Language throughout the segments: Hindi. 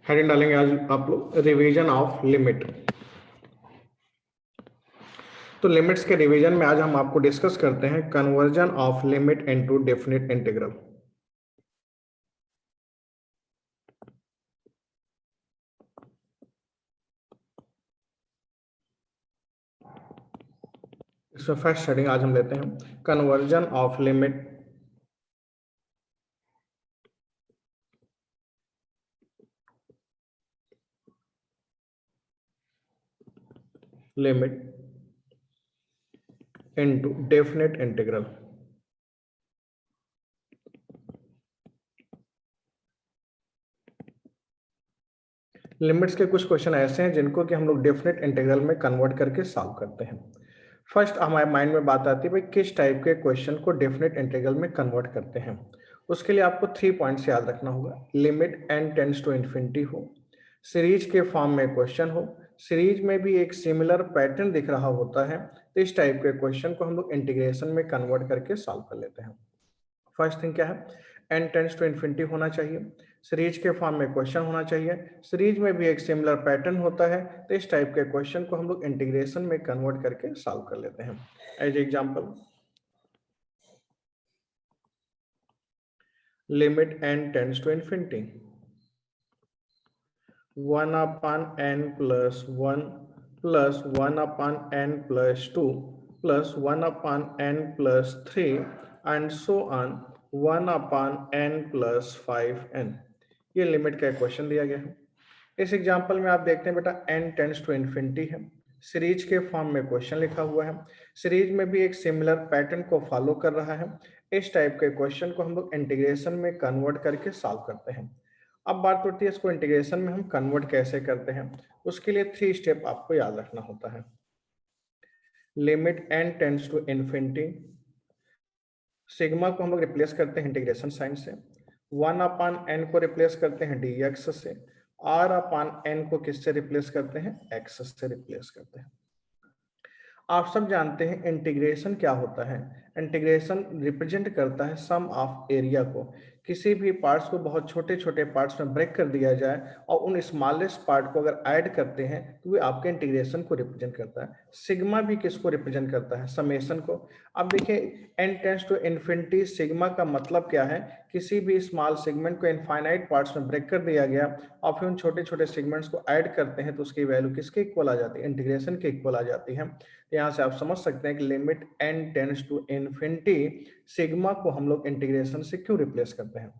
हेडिंग डालेंगे आज आप लोग रिवीजन ऑफ लिमिट। तो लिमिट्स के रिवीजन में आज हम आपको डिस्कस करते हैं conversion of limit into definite integral. इसमें फर्स्ट हेडिंग आज हम लेते हैं conversion of limit into definite integral. Limits के कुछ क्वेश्चन ऐसे हैं जिनको कि हम लोग डेफिनेट इंटीग्रल में कन्वर्ट करके सॉल्व करते हैं। फर्स्ट हमारे माइंड में बात आती है भाई किस टाइप के क्वेश्चन को डेफिनेट इंटीग्रल में कन्वर्ट करते हैं। उसके लिए आपको 3 पॉइंट्स याद रखना होगा। Limit n tends to infinity हो, सीरीज के फॉर्म में क्वेश्चन हो, सीरीज में भी एक सिमिलर पैटर्न दिख रहा होता है, तो इस टाइप के क्वेश्चन को हम लोग इंटीग्रेशन में कन्वर्ट करके सॉल्व कर लेते हैं। फर्स्ट थिंग क्या है, n टेंड्स टू इन्फिनिटी होना चाहिए, सीरीज के फॉर्म में क्वेश्चन होना चाहिए, सीरीज में भी एक सिमिलर पैटर्न होता है, तो इस टाइप के क्वेश्चन को हम लोग इंटीग्रेशन में कन्वर्ट करके सॉल्व कर लेते हैं। As example, limit n tends to infinity 1 upon n plus 1 plus 1 upon n plus 2 plus 1 upon n plus 3 and so on 1 upon n plus 5n। ये लिमिट का क्वेश्चन दिया गया है। इस एग्जांपल में आप देखते हैं बेटा n टेंड्स टू इन्फिनिटी है, सीरीज के फॉर्म में क्वेश्चन लिखा हुआ है, सीरीज में भी एक सिमिलर पैटर्न को फॉलो कर रहा है। इस टाइप के क्वेश्चन को हम लोग इंटीग्रेशन में कन्वर्ट करके सॉल्व करते हैं। अब बात होती है इसको इंटीग्रेशन में हम कन्वर्ट कैसे करते हैं। उसके लिए 3 स्टेप आपको याद रखना होता है। Limit n tends to infinity, sigma को हम लोग रिप्लेस करते हैं इंटीग्रेशन साइन से, 1 अपान n को रिप्लेस करते हैं dx से, r अपान n को किससे रिप्लेस करते हैं, x से रिप्लेस करते हैं। आप सब जानते हैं इंटीग्रेशन क्या होता है। इंटीग्रेशन रिप्रेजेंट करता है सम ऑफ एरिया को। किसी भी पार्ट्स को बहुत छोटे छोटे पार्ट्स में ब्रेक कर दिया जाए और उन स्मॉलेस्ट पार्ट को अगर ऐड करते हैं तो वे आपके इंटीग्रेशन को रिप्रेजेंट करता है। सिग्मा भी किसको रिप्रेजेंट करता है, समेशन को। अब देखिए n tends to infinity, sigma का मतलब क्या है, किसी भी स्मॉल सेगमेंट को इनफाइनाइट पार्ट्स में ब्रेक कर दिया गया और फिर उन छोटे छोटे सेगमेंट्स को ऐड करते हैं तो उसकी वैल्यू किसके इक्वल आ जाती है, इंटीग्रेशन के इक्वल आ जाती है। यहाँ से आप समझ सकते हैं कि limit n tends to infinity, sigma को हम लोग इंटीग्रेशन से क्यों रिप्लेस करते हैं।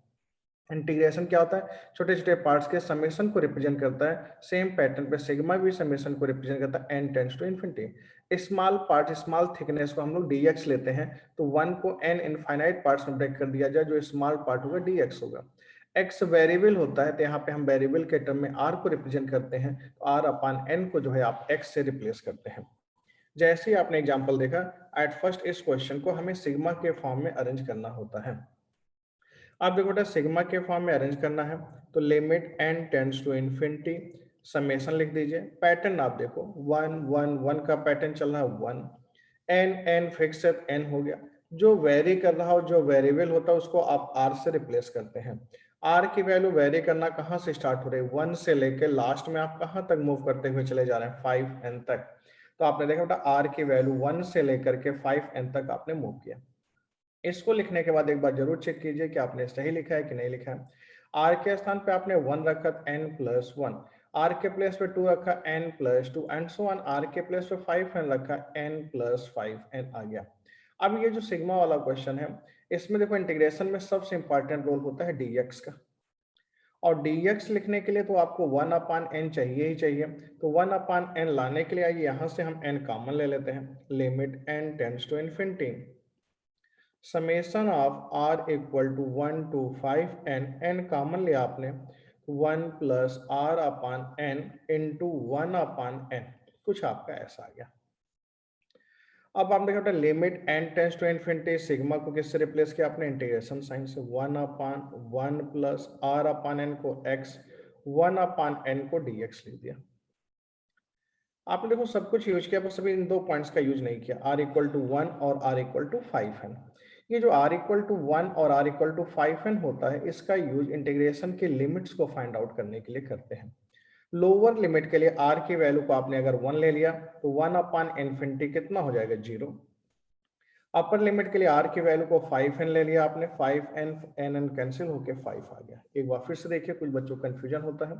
इंटीग्रेशन क्या होता है, छोटे छोटे पार्ट्स के समेशन को रिप्रेजेंट करता है। सेम पैटर्न पे सिग्मा भी समेशन को रिप्रेजेंट करता है n tends to infinity. Small part, small thickness को हम लोग dx लेते हैं, तो 1 को n इनफाइनाइट पार्ट्स में ब्रेक कर दिया जाए, जो स्मॉल पार्ट होगा dx होगा। x वेरिएबल होता है, तो यहाँ पे हम वेरिएबल के टर्म में r को रिप्रेजेंट करते हैं, तो r अपान n को जो है आप x से रिप्लेस करते हैं। जैसे ही आपने एग्जांपल देखा, एट फर्स्ट इस क्वेश्चन को हमें सिग्मा के फॉर्म में अरेंज करना होता है। आप देखो बेटा सिग्मा के फॉर्म में अरेंज करना है तो limit n tends to infinity, summation लिख दीजिए। पैटर्न आप देखो 1 1 1 का पैटर्न चल रहा है, 1 n n फिक्स है, n हो गया। जो वेरी कर रहा हो, जो वेरिएबल होता है, उसको आप r से रिप्लेस करते हैं। r की वैल्यू वेरी करना कहाँ से स्टार्ट हो रही है, 1 से लेकर लास्ट में आप कहाँ तक मूव करते हुए चले जा रहे हैं, 5n तक। तो आपने देखा बेटा r की वैल्यू 1 से लेकर के 5n तक आपने मूव किया। इसको लिखने के बाद एक बार जरूर चेक कीजिए कि आपने सही लिखा है कि नहीं लिखा है। आर के स्थान पे आपने 1 रखा n प्लस 1, आर के प्लेस पे 2 रखा n plus 2 and so on, R के प्लेस पे 5n रखा n प्लस 5n आ गया। अब ये जो सिग्मा वाला क्वेश्चन है, इसमें देखो इंटीग्रेशन में सबसे इंपॉर्टेंट रोल होता है dx का, और dx लिखने के लिए तो आपको 1 अपान n चाहिए ही चाहिए। तो 1 अपान n लाने के लिए आइए यहाँ से हम n कॉमन ले लेते हैं। Limit n tends to infinity, summation of r equal to 1 to 5n, n common लिया आपने, 1 plus r upon n into 1 upon n, कुछ आपका ऐसा आ गया। अब आप देखो limit n tends to infinity, sigma को किससे रिप्लेस किया आपने, इंटीग्रेशन साइन से, 1 upon 1 plus r upon n को x, 1 अपान n को dx लिख दिया। आपने देखो सब कुछ यूज किया, बस अभी इन 2 पॉइंट्स का यूज नहीं किया, r इक्वल टू 1 और r इक्वल टू 5 है। ये जो r इक्वल टू 1 और r इक्वल टू 5n होता है, इसका यूज इंटीग्रेशन के लिमिट्स को फाइंड आउट करने के लिए करते हैं। लोअर लिमिट के लिए r की वैल्यू को आपने अगर 1 ले लिया तो 1 अपान इन्फिनिटी कितना हो जाएगा 0। अपर लिमिट के लिए r की वैल्यू को 5n ले लिया आपने, 5n कैंसिल होके 5 आ गया। एक बार फिर से देखिए, कुछ बच्चों को कंफ्यूजन होता है।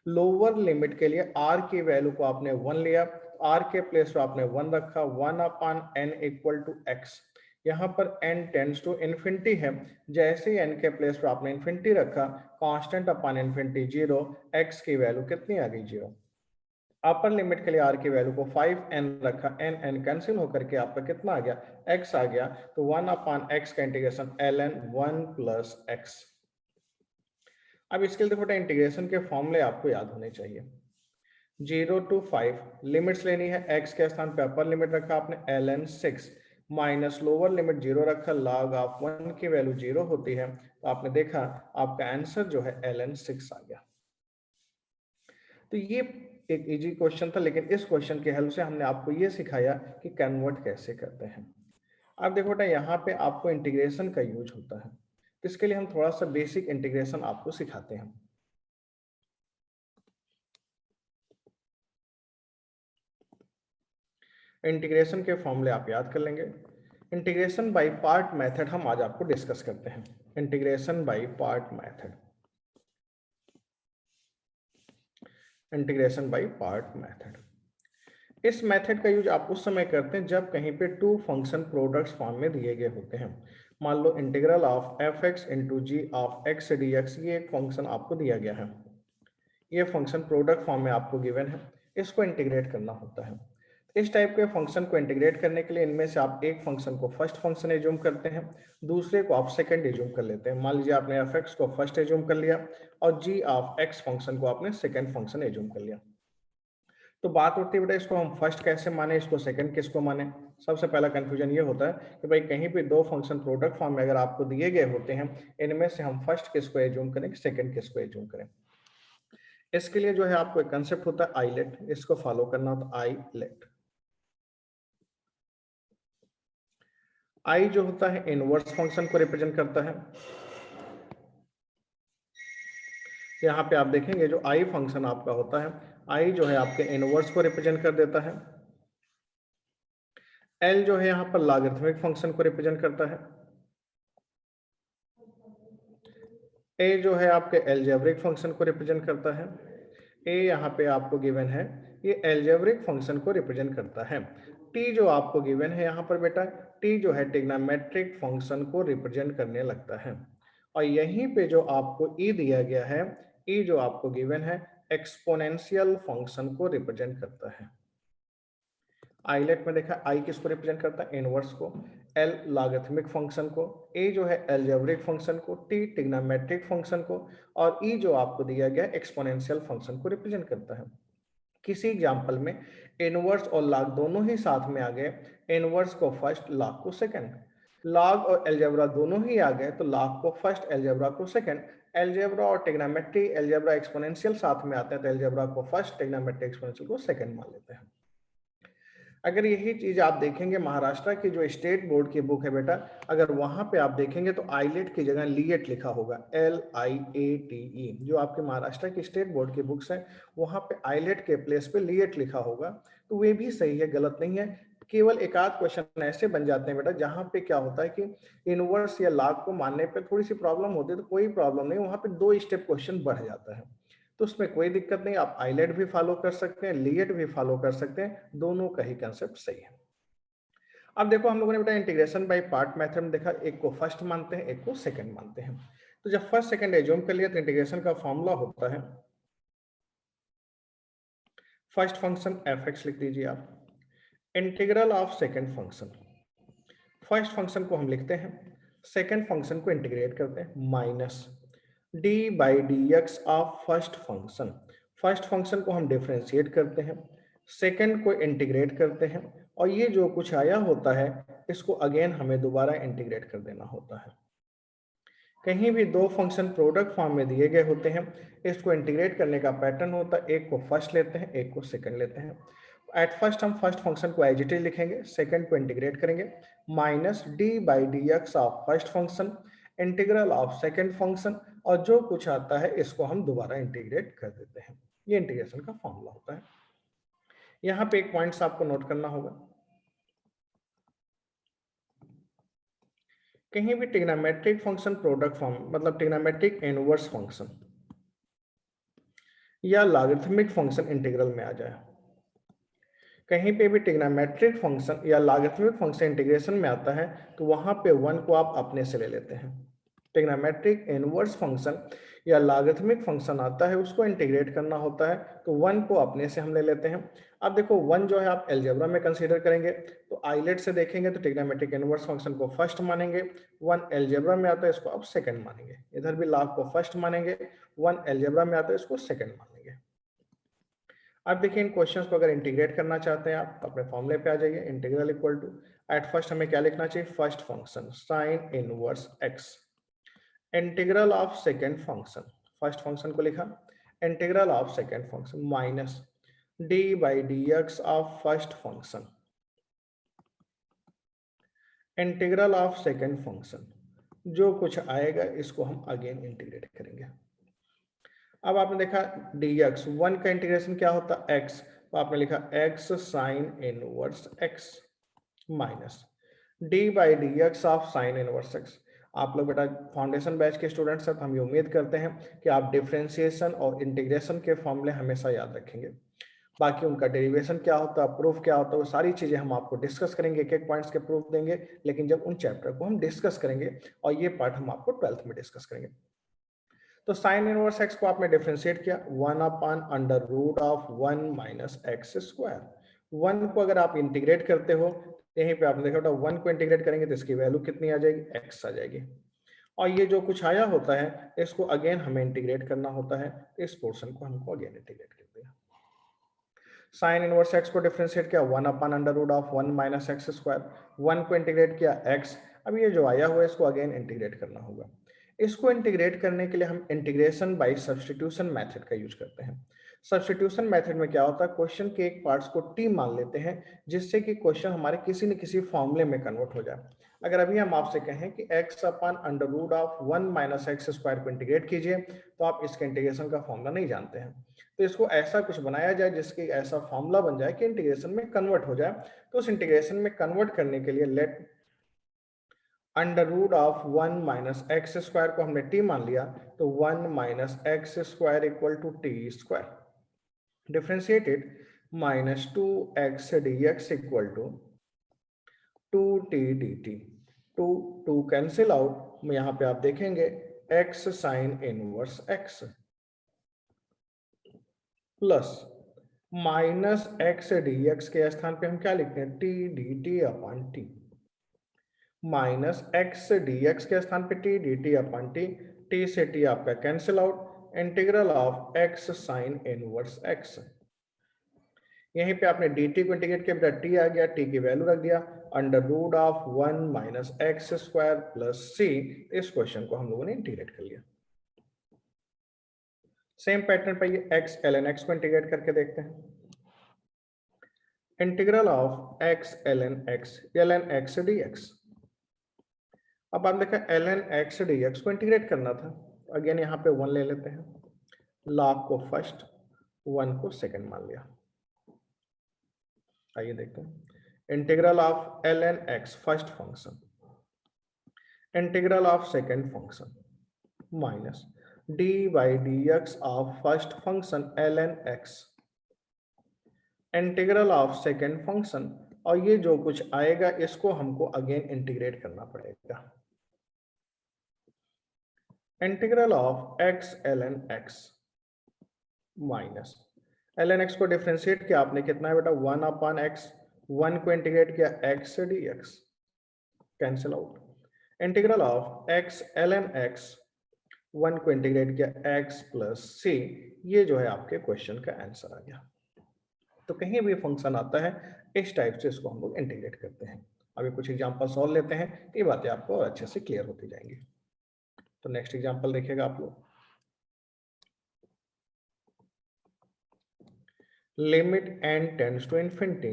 लोअर लिमिट के लिए r की वैल्यू को आपने 1 लिया, r के प्लेस पे आपने 1 रखा, 1 upon n equal to x। यहाँ पर n टेंड्स टू इन्फिनिटी है, जैसे ही n के प्लेस पे आपने इन्फिनिटी रखा, कांस्टेंट अपान इन्फिनिटी 0, x की वैल्यू कितनी आ गई 0। अपर लिमिट के लिए r की वैल्यू को 5n रखा, n कैंसिल होकर के आपका कितना आ गया x आ गया, तो 1 अपान x का इंटीग्रेशन ln 1 प्लस x। अब इसके लिए देखो इंटीग्रेशन के फॉर्मूले आपको याद होने चाहिए। 0 to 5 लिमिट्स लेनी है, x के स्थान पे अपर लिमिट रखा आपने ln 6 माइनस लोअर लिमिट 0 रखा, log ऑफ 1 की वैल्यू 0 होती है, तो आपने देखा आपका आंसर जो है ln 6 आ गया। तो ये एक इजी क्वेश्चन था, लेकिन इस क्वेश्चन की हेल्प से हमने आपको ये सिखाया कि कन्वर्ट कैसे करते हैं। अब देखो बेटा, यहाँ पे आपको इंटीग्रेशन का यूज होता है, इसके लिए हम थोड़ा सा बेसिक इंटीग्रेशन आपको सिखाते हैं। इंटीग्रेशन के फॉर्मूले आप याद कर लेंगे। इंटीग्रेशन बाय पार्ट मेथड हम आज आपको डिस्कस करते हैं। Integration by part method, integration by part method. इस मेथड का यूज आप उस समय करते हैं जब कहीं पे टू फंक्शन प्रोडक्ट्स फॉर्म में दिए गए होते हैं। मान लो integral of f x into g of x D x, ये एक फंक्शन आपको दिया गया है, ये फंक्शन प्रोडक्ट फॉर्म में आपको गिवन है, इसको इंटीग्रेट करना होता है। इस टाइप के फंक्शन को इंटीग्रेट करने के लिए इनमें से आप एक फंक्शन को फर्स्ट फंक्शन एज्यूम करते हैं, दूसरे को आप सेकंड एज्यूम कर लेते हैं। मान लीजिए आपने एफ एक्स को फर्स्ट एज्यूम कर लिया और जी ऑफ एक्स फंक्शन को आपने सेकंड फंक्शन एज्यूम कर लिया। तो बात होती है बेटा, इसको हम फर्स्ट कैसे माने, इसको सेकंड किसको माने। सबसे पहला कंफ्यूजन ये होता है कि भाई कहीं पे दो फंक्शन प्रोडक्ट फॉर्म में अगर आपको दिए गए होते हैं, इनमें से हम फर्स्ट किसको एज्यूम करें, सेकंड किसको एज्यूम करें। इसके लिए जो है आपको एक कंसेप्ट होता है आईलेट, इसको फॉलो करना होता है आईलेट। आई जो होता है इनवर्स फंक्शन को रिप्रेजेंट करता है। यहाँ पे आप देखेंगे जो आई फंक्शन आपका होता है, आई जो है आपके इनवर्स को रिप्रेजेंट कर देता है। एल जो है यहाँ पर लॉगरिथमिक फंक्शन को रिप्रेजेंट करता है। ए जो है आपके एल्जेब्रिक फंक्शन को रिप्रेजेंट करता है। ए यहाँ पे आपको गिवन है, ये एल्जेब्रिक फंक्शन को रिप्रेजेंट करता है। टी जो आपको गिवन है यहाँ पर बेटा, टी जो है ट्रिग्नोमेट्रिक फंक्शन को रिप्रेजेंट करने लगता है। और यहीं पे जो आपको ई दिया गया है, ई जो आपको गिवन है एक्सपोनेंशियल फंक्शन को रिप्रेजेंट करता है। आईलेट में देखा आई किसको रिप्रेजेंट करता है, इनवर्स को, एल लॉगरिथमिक फंक्शन को, ए जो है एल्जेब्रिक फंक्शन को, टी ट्रिग्नोमेट्रिक फंक्शन को, और ई जो आपको दिया गया एक्सपोनेंशियल फंक्शन को रिप्रेजेंट करता है। किसी एग्जांपल में इनवर्स और लॉग दोनों ही साथ में आ गए, इनवर्स को फर्स्ट लॉग को सेकंड, लॉग और एल्जेब्रा दोनों ही आ गए तो लॉग को फर्स्ट एल्जेब्रा को सेकंड, एल्जेब्रा और ट्रिग्नोमेट्री एल्जेब्रा एक्सपोनेंशियल साथ में आते हैं तो एल्जेब्रा को फर्स्ट ट्रिग्नोमेट्री एक्सपोनेंशियल को सेकंड मान लेते हैं। अगर यही चीज आप देखेंगे महाराष्ट्र की जो स्टेट बोर्ड की बुक है बेटा, अगर वहां पे आप देखेंगे तो आईलेट की जगह लीएट लिखा होगा, LIATE। जो आपके महाराष्ट्र की स्टेट बोर्ड की बुक्स है वहां पे आईलेट के प्लेस पे लीएट लिखा होगा, तो वे भी सही है, गलत नहीं है। केवल एक आध क्वेश्चन ऐसे बन जाते हैं बेटा जहां पे क्या होता है कि इनवर्स या लॉग को मानने पे थोड़ी सी प्रॉब्लम होती है, तो कोई प्रॉब्लम नहीं, वहां पे 2 स्टेप क्वेश्चन बढ़ जाता है, तो उसमें कोई दिक्कत नहीं। आप आईलेट भी फॉलो कर सकते हैं, लीएट भी फॉलो कर सकते हैं, दोनों का ही कंसेप्ट सही है। अब देखो हम लोगों ने बेटा इंटीग्रेशन बाय पार्ट मेथड में देखा, एक को फर्स्ट मानते हैं, एक को सेकंड मानते हैं। तो जब फर्स्ट सेकंड एज्यूम कर लिया तो इंटीग्रेशन का फॉर्मूला होता है, फर्स्ट फंक्शन एफ एक्स लिख दीजिए आप, integral of second function, first function को हम लिखते हैं, सेकंड फंक्शन को इंटीग्रेट करते हैं, minus D by D x of first function, first function को हम डिफरेंशिएट करते हैं, सेकंड को इंटीग्रेट करते हैं, और ये जो कुछ आया होता है इसको अगेन हमें दोबारा इंटीग्रेट कर देना होता है। कहीं भी दो फंक्शन प्रोडक्ट फॉर्म में दिए गए होते हैं, इसको इंटीग्रेट करने का पैटर्न होता है, एक को फर्स्ट लेते हैं, एक को सेकंड लेते हैं। एट फर्स्ट हम फर्स्ट फंक्शन को एज इट इज लिखेंगे, सेकंड को इंटीग्रेट करेंगे, minus D by D x of first function, integral of second function, और जो कुछ आता है इसको हम दोबारा इंटीग्रेट कर देते हैं। ये इंटीग्रेशन का फॉर्मूला होता है। यहाँ पे एक पॉइंट्स आपको नोट करना होगा, कहीं भी ट्रिग्नोमेट्रिक फंक्शन प्रोडक्ट फॉर्म मतलब ट्रिग्नोमेट्रिक इनवर्स फंक्शन या लॉगरिथमिक फंक्शन इंटीग्रल में आ जाए, कहीं पे भी ट्रिग्नोमेट्रिक फंक्शन या लॉगरिथमिक फंक्शन इंटीग्रेशन में आता है तो वहां पे 1 को आप अपने से ले लेते हैं। ट्रिग्नोमेट्रिक इनवर्स फंक्शन या लॉगरिथमिक फंक्शन आता है, उसको इंटीग्रेट करना होता है तो 1 को अपने से हम ले लेते हैं। अब देखो 1 जो है आप अलजेब्रा में कंसीडर करेंगे तो आइलेट से देखेंगे तो ट्रिग्नोमेट्रिक इनवर्स फंक्शन को फर्स्ट मानेंगे, 1 अलजेब्रा में आता है इसको आप सेकंड मानेंगे। इधर भी लॉग को फर्स्ट मानेंगे, 1 अलजेब्रा में आता है इसको सेकंड मानेंगे। अब देखिए इन क्वेश्चंस को अगर इंटीग्रेट करना चाहते हैं आप तो अपने फॉर्मूले पे आ जाइए, integral equal to at first हमें क्या लिखना चाहिए, first function sine inverse X, integral of second function, first function को लिखा, integral of second function minus D by D x of first function, integral of second function, जो कुछ आएगा इसको हम अगेन इंटीग्रेट करेंगे। अब आपने देखा dx 1 का इंटीग्रेशन क्या होता है x, तो आपने लिखा x sine inverse x minus D by D x of sine inverse x। आप लोग बेटा फाउंडेशन बैच के स्टूडेंट्स हैं तो हम ये उम्मीद करते हैं कि आप डिफरेंशिएशन और इंटीग्रेशन के फॉर्मूले हमेशा याद रखेंगे। बाकी उनका डेरिवेशन क्या होता है, प्रूफ क्या होता है, वो सारी चीजें हम आपको डिस्कस करेंगे, एक एक पॉइंट्स के प्रूफ देंगे, लेकिन जब उन चैप्टर को हम डिस्कस करेंगे, और ये पार्ट हम आपको 12th में डिस्कस करेंगे। तो साइन इनवर्स एक्स को आपने डिफरेंशिएट किया 1 upon under root of 1 minus x square. 1 को अगर आप इंटीग्रेट करते हो यहीं पे आपने देखा बेटा 1 को इंटीग्रेट करेंगे तो इसकी वैल्यू कितनी आ जाएगी, x आ जाएगी, और ये जो कुछ आया होता है इसको अगेन हमें इंटीग्रेट करना होता है, इस पोर्शन को हमको अगेन इंटीग्रेट कर दिया। साइन इनवर्स एक्स को डिफरेंशिएट किया 1 upon under root of 1 minus x square, 1 को इंटीग्रेट किया x, अब ये जो आया हुआ है इसको अगेन इंटीग्रेट करना होगा। इसको इंटीग्रेट करने के लिए हम इंटीग्रेशन बाय सब्स्टिट्यूशन मेथड का यूज करते हैं। सब्स्टिट्यूशन मेथड में क्या होता है, क्वेश्चन के एक पार्ट्स को t मान लेते हैं जिससे कि क्वेश्चन हमारे किसी न किसी फॉर्मूले में कन्वर्ट हो जाए। अगर अभी हम आपसे कहें कि x upon under root of 1 minus x square को इंटीग्रेट कीजिए तो आप इसके इंटीग्रेशन का फॉर्मूला नहीं जानते हैं, तो इसको ऐसा कुछ बनाया जाए जिसके ऐसा फॉर्मूला बन जाए कि इंटीग्रेशन में कन्वर्ट हो जाए। तो उस इंटीग्रेशन में कन्वर्ट करने के लिए let under root of 1 minus x square को हमने t मान लिया तो 1 minus x square equal to T square differentiated minus 2x dx equal to 2t dt, 2 cancel out, यहाँ पे आप देखेंगे x sine inverse x plus minus X dx के स्थान पे हम क्या लिखते हैं, t dt upon t, minus x D x के स्थान पे टी डी टी अपन टी, टी से टी आपका cancel out, integral of x sign inverse x, यहीं पे आपने डी टी को इंटीग्रेट किया बेटा टी आ गया, टी की वैल्यू रख दिया under root of 1 minus x square plus c, इस क्वेश्चन को हम लोगों ने इंटीग्रेट कर लिया। सेम पैटर्न पर ये एक्स एल एन एक्स को इंटीग्रेट करके देखते हैं, integral of x L N X D X. अब आप देखा L N X D X को इंटीग्रेट करना था, अगेन यहाँ पे 1 ले लेते हैं, लॉग को फर्स्ट 1 को सेकंड मान लिया। आइए देखते हैं integral of L N X first function, integral of second function minus D by D x of first function L N X, integral of second function, और ये जो कुछ आएगा इसको हमको अगेन इंटीग्रेट करना पड़ेगा, integral of x L N X minus L N X को डिफरेंशिएट किया आपने, कितना है बेटा 1 अपॉन एक्स, 1 को इंटीग्रेट किया x D x cancel out, integral of x L N x 1 को इंटीग्रेट किया एक्स प्लस सी, ये जो है आपके क्वेश्चन का आंसर आ गया। तो कहीं भी फंक्शन आता है इस टाइप से इसको हम लोग इंटीग्रेट करते हैं। अभी कुछ एग्जांपल सॉल्व लेते हैं, ये बातें आपको अच्छे से क्लियर होती जाएंगी। तो नेक्स्ट एग्जांपल देखिएगा आप लोग, limit n tends to infinity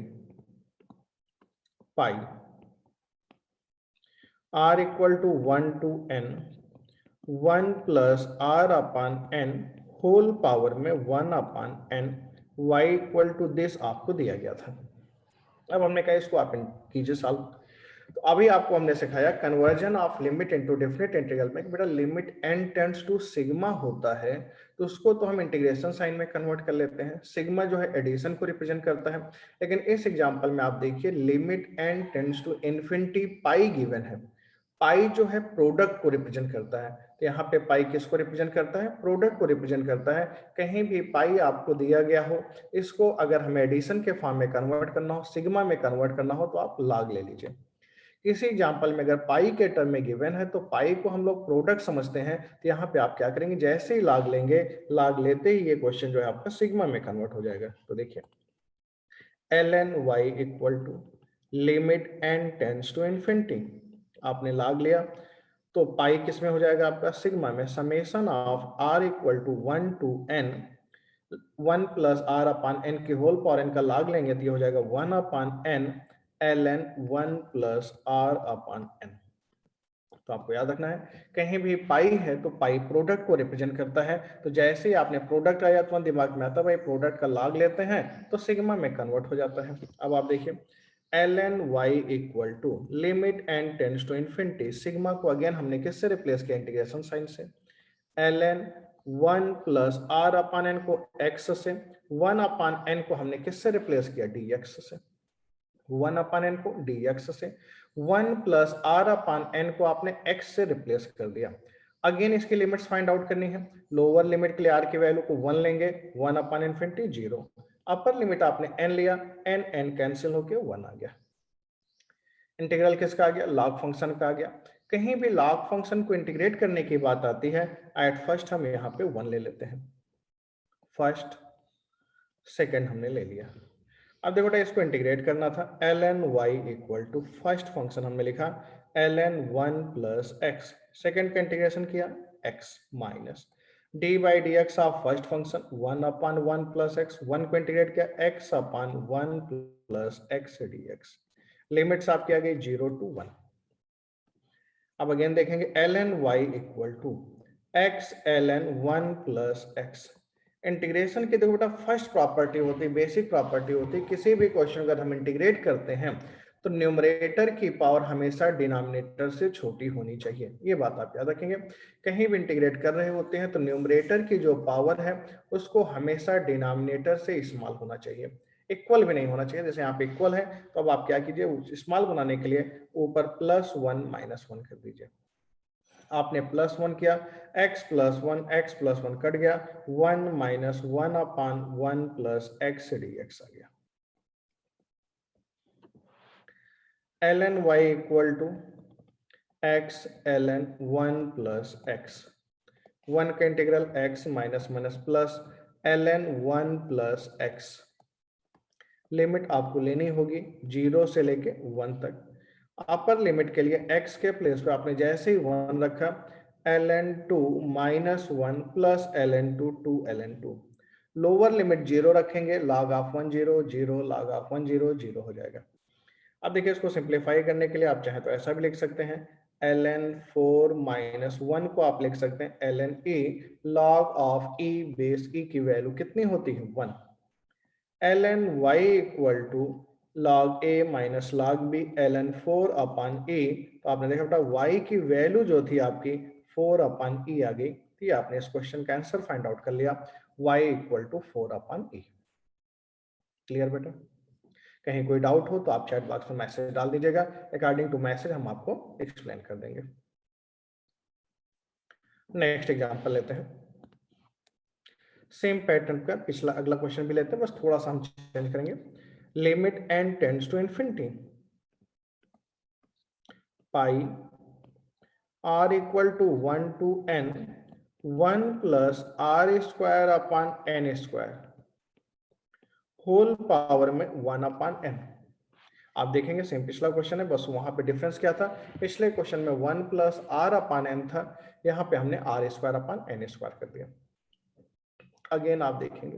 pi r equal to 1 to n 1 plus r upon n whole power में 1 upon n y equal to this आपको दिया गया था। अब हमने कहा इसको आप कीजिए सॉल्व। तो अभी आपको हमने सिखाया conversion of limit into definite integral में, बेटा limit n tends to sigma होता है तो उसको तो हम इंटीग्रेशन साइन में कन्वर्ट कर लेते हैं। सिग्मा जो है एडिशन को रिप्रेजेंट करता है, लेकिन इस एग्जांपल में आप देखिए limit n tends to infinity pi given है। पाई जो है प्रोडक्ट को रिप्रेजेंट करता है, तो यहाँ पे पाई किसको रिप्रेजेंट करता है? प्रोडक्ट को रिप्रेजेंट करता है। कहीं भी पाई आपको दिया गया हो, इसको अगर हमें एडिशन के फॉर्म में कन्वर्ट करना हो, सिग्मा में कन्वर्ट करना हो, तो आप लॉग ले लीजिए। किसी एग्जाम्पल में अगर पाई के टर्म में गिवन है तो पाई को हम लोग प्रोडक्ट समझते हैं, तो यहाँ पे आप क्या करेंगे, जैसे ही लॉग लेंगे, लॉग लेते ही ये क्वेश्चन जो है आपका सिग्मा में कन्वर्ट हो जाएगा। तो देखिए ln y equal to limit n tends to infinity, आपने लॉग लिया तो पाई किस में हो जाएगा आपका? सिग्मा में। Summation of r equal to 1 to n 1 plus r upon n की होल पावर n का लॉग लेंगे तो ये हो जाएगा 1 upon n ln 1 plus r upon n। तो आपको याद रखना है कहीं भी पाई है तो पाई प्रोडक्ट को रिप्रेजेंट करता है, तो जैसे ही आपने प्रोडक्ट आया तो दिमाग में आता है भाई प्रोडक्ट का लॉग लेते हैं तो सिग्मा में कन्वर्ट हो जाता है। अब आप देखिए ln y equal to limit n tends to infinity, sigma को अगेन हमने किससे रिप्लेस किया? इंटीग्रेशन साइन से। ln 1 plus r upon n को x से, 1 अपान n को हमने किससे रिप्लेस किया? dx से। 1 अपान n को dx से, 1 प्लस r अपान n को आपने x से रिप्लेस कर दिया। अगेन इसकी लिमिट्स फाइंड आउट करनी है। लोअर लिमिट के लिए r की वैल्यू को 1 लेंगे, 1 अपान इन्फिनिटी 0। अपर लिमिट आपने n लिया, n कैंसिल होके 1 आ गया। इंटीग्रल किसका आ गया? लॉग फंक्शन का आ गया। कहीं भी लॉग फंक्शन को इंटीग्रेट करने की बात आती है, एट फर्स्ट हम यहाँ पे 1 ले लेते हैं, फर्स्ट सेकेंड हमने ले लिया। अब देखो बेटा इसको इंटीग्रेट करना था, ln y equal to first function हमने लिखा ln 1 प्लस एक्स, सेकेंड का इंटीग्रेशन किया x minus D by D x of first function 1 upon 1 plus x, 1 को इंटीग्रेट किया x upon 1 plus x D x. Limits आपकी आ गई 0 टू 1। अब अगेन देखेंगे ln y equal to x ln 1 plus x. Integration की देखो बेटा फर्स्ट प्रॉपर्टी होती है, बेसिक प्रॉपर्टी होती है, किसी भी क्वेश्चन अगर हम इंटीग्रेट करते हैं तो न्यूमरेटर की पावर हमेशा डिनोमिनेटर से छोटी होनी चाहिए। ये बात आप याद रखेंगे। कहीं भी इंटीग्रेट कर रहे होते हैं तो न्यूमरेटर की जो पावर है उसको हमेशा डिनोमिनेटर से स्मॉल होना चाहिए, इक्वल भी नहीं होना चाहिए। जैसे यहाँ पे इक्वल है तो अब आप क्या कीजिए, स्मॉल बनाने के लिए ऊपर +1 -1 कर दीजिए। आपने +1 किया, x प्लस 1 कट गया, 1 minus 1 upon 1 plus x dx आ गया। ln y equal to x ln 1 plus x, 1 का integral x minus minus plus ln 1 plus x. Limit आपको लेनी होगी 0 से लेके 1 तक। अपर लिमिट के लिए x के प्लेस पे आपने जैसे ही 1 रखा ln 2 minus 1 plus ln 2 2 ln 2। Lower limit 0 रखेंगे, log ऑफ 1 0 0 log ऑफ 1 0 0 हो जाएगा। अब देखिए इसको सिंप्लीफाई करने के लिए आप चाहे तो ऐसा भी लिख सकते हैं, ln 4 माइनस 1 को आप लिख सकते हैं ln e log of e base e की वैल्यू कितनी होती है? 1। ln y equal to log a minus log b ln 4 upon e। तो आपने देखा बेटा y की वैल्यू जो थी आपकी 4 अपान e आ गई, तो आपने इस क्वेश्चन का आंसर फाइंड आउट कर लिया, y equal to 4 upon e। Clear बेटा? कहीं कोई डाउट हो तो आप चैट बॉक्स में मैसेज डाल दीजिएगा, अकॉर्डिंग टू मैसेज हम आपको एक्सप्लेन कर देंगे। नेक्स्ट एग्जांपल लेते हैं, सेम पैटर्न का पिछला अगला क्वेश्चन भी लेते हैं, बस थोड़ा सा हम चेंज करेंगे। Limit n tends to infinity pi r equal to 1 to n 1 plus r square upon n square whole power में 1 अपान n। आप देखेंगे सेम पिछला क्वेश्चन है, बस वहां पे डिफरेंस क्या था, पिछले क्वेश्चन में 1 प्लस r अपान n था, यहाँ पे हमने r square upon n square कर दिया। अगेन आप देखेंगे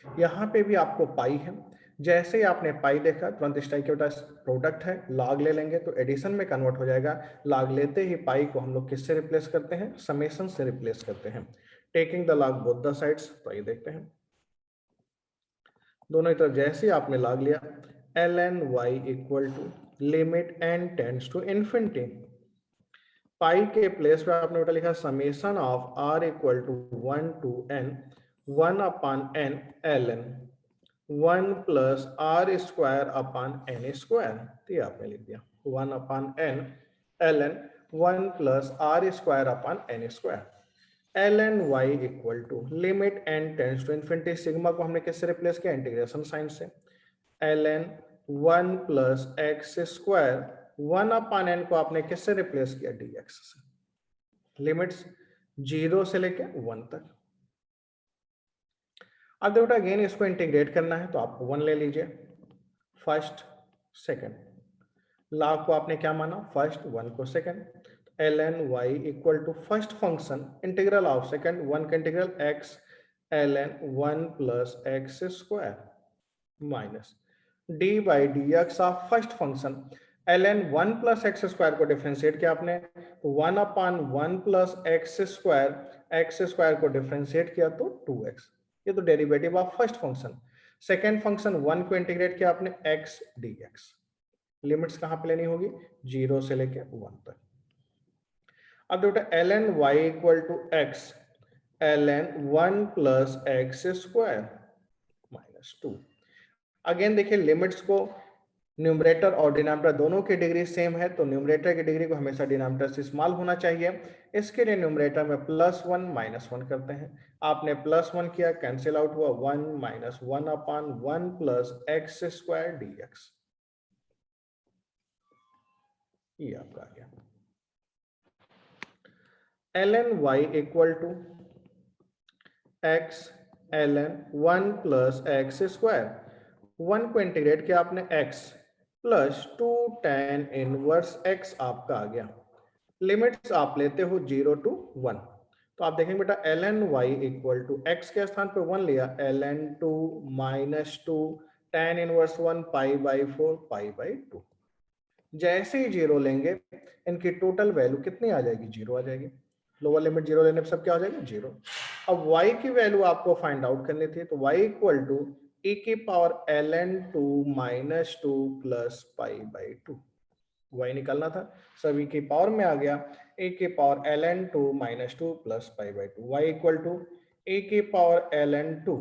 यहाँ पे भी आपको पाई है, जैसे ही आपने पाई देखा तुरंत स्टोइकियोमेट्रिक बेटा प्रोडक्ट है, लॉग ले लेंगे तो एडिशन में कन्वर्ट हो जाएगा। लॉग लेते ही पाई को हम लोग किससे रिप्लेस करते हैं, समेशन से रिप्लेस करते हैं, taking the log both the sides. तो ये देखते हैं दोनों तरफ जैसे ही आपने लॉग लिया, ln y equal to limit n tends to infinity, pi के प्लेस पे आपने बेटा लिखा summation of r equal to 1 to n 1 upon n ln 1 plus r square upon n square. तो ये आपने लिख दिया 1 upon n ln 1 plus r square upon n square. ln y equal to limit n tends to infinity, sigma को हमने किससे रिप्लेस किया, इंटीग्रेशन साइन से, ln 1 plus x square 1 upon n को आपने किससे रिप्लेस किया, dx से, लिमिट्स 0 से लेके 1 तक। अब देखो अगेन इसको इंटीग्रेट करना है तो आप 1 ले लीजिए, फर्स्ट सेकंड, लॉग को आपने क्या माना, फर्स्ट, 1 को second, ln y equal to first function integral of second 1 का integral x ln 1 plus x square minus d by D x of first function ln 1 plus x square को डिफरेंशिएट किया आपने तो 1 अपॉन 1 प्लस एक्स स्क्वायर को डिफरेंशिएट किया तो 2x, ये तो derivative of first function. Second function 1 को इंटीग्रेट किया आपने x dx, लिमिट्स कहां पे लेनी होगी, 0 से लेके 1 तक। अब देखो ln y equal to x ln 1 plus x square minus 2। Again देखिए लिमिट्स को न्यूमरेटर और डिनोमिनेटर दोनों की डिग्री सेम है तो न्यूमरेटर की डिग्री को हमेशा डिनोमिनेटर से स्मॉल होना चाहिए। इसके लिए न्यूमरेटर में +1 -1 करते हैं, आपने +1 किया, कैंसिल आउट हुआ, 1 - 1 upon 1 plus x square dx, ये आपका आ गया। ln y equal to x ln 1 plus x square, 1 को इंटीग्रेट किया आपने x plus 2 tan inverse x आपका आ गया। लिमिट्स आप लेते हो 0 टू 1 तो आप देखेंगे बेटा ln y equal to x के स्थान पे 1 लिया, ln 2 minus 2 tan inverse 1 pi by 4 pi by 2। जैसे ही 0 लेंगे इनकी टोटल वैल्यू कितनी आ जाएगी, 0 आ जाएगी, लोअर लिमिट 0 लेने पर सब क्या हो जाएगा, 0। अब y की वैल्यू आपको फाइंड आउट करनी थी तो y इक्वल टू e की power ln 2 minus 2 plus pi by 2, y निकालना था, सभी की पावर में आ गया, e की power ln 2 minus 2 plus pi by 2, y equal to e की पावर ln 2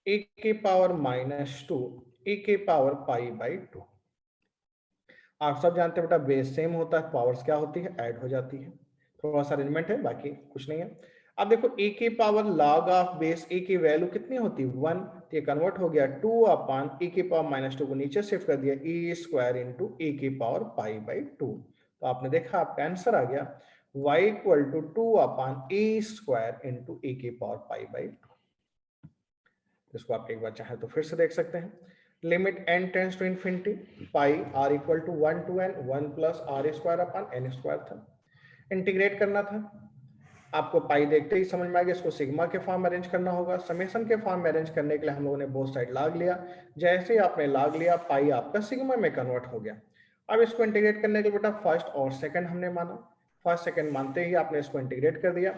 e की पावर माइनस 2 e की पावर पाई बाई 2। आप सब जानते हैं बेटा बेस सेम होता है, पावर्स क्या होती है, ऐड हो जाती है, थोड़ा सा अरेंजमेंट है, बाकी कुछ नहीं है। अब देखो e की power log of base e की वैल्यू कितनी होती है, 1, तो ये कन्वर्ट हो गया 2 अपॉन e की पावर माइनस 2 को नीचे शिफ्ट कर दिया, e स्क्वायर इंटू e की पावर पाई बाई 2। तो आपने देखा आपका आंसर आ गया y equal to 2 upon e square into e की पावर पाई बाई 2। इसको आप एक बार चाहे तो फिर से देख सकते हैं, limit n tends to infinity, pi r equal to 1 to n 1 plus r square upon n square था, इंटीग्रेट करना था, आपको पाई देखते ही समझ में आ गया, इसको सिग्मा के फॉर्म में अरेंज करना होगा, समेशन के फॉर्म में अरेंज करने के लिए हम लोगों ने बोथ साइड लॉग लिया, जैसे ही आपने लॉग लिया पाई आपका सिग्मा में कन्वर्ट हो गया। अब इसको इंटीग्रेट करने के लिए बेटा फर्स्ट और सेकंड हमने माना, फर्स्ट सेकंड मानते ही आपने इसको इंटीग्रेट कर दिया,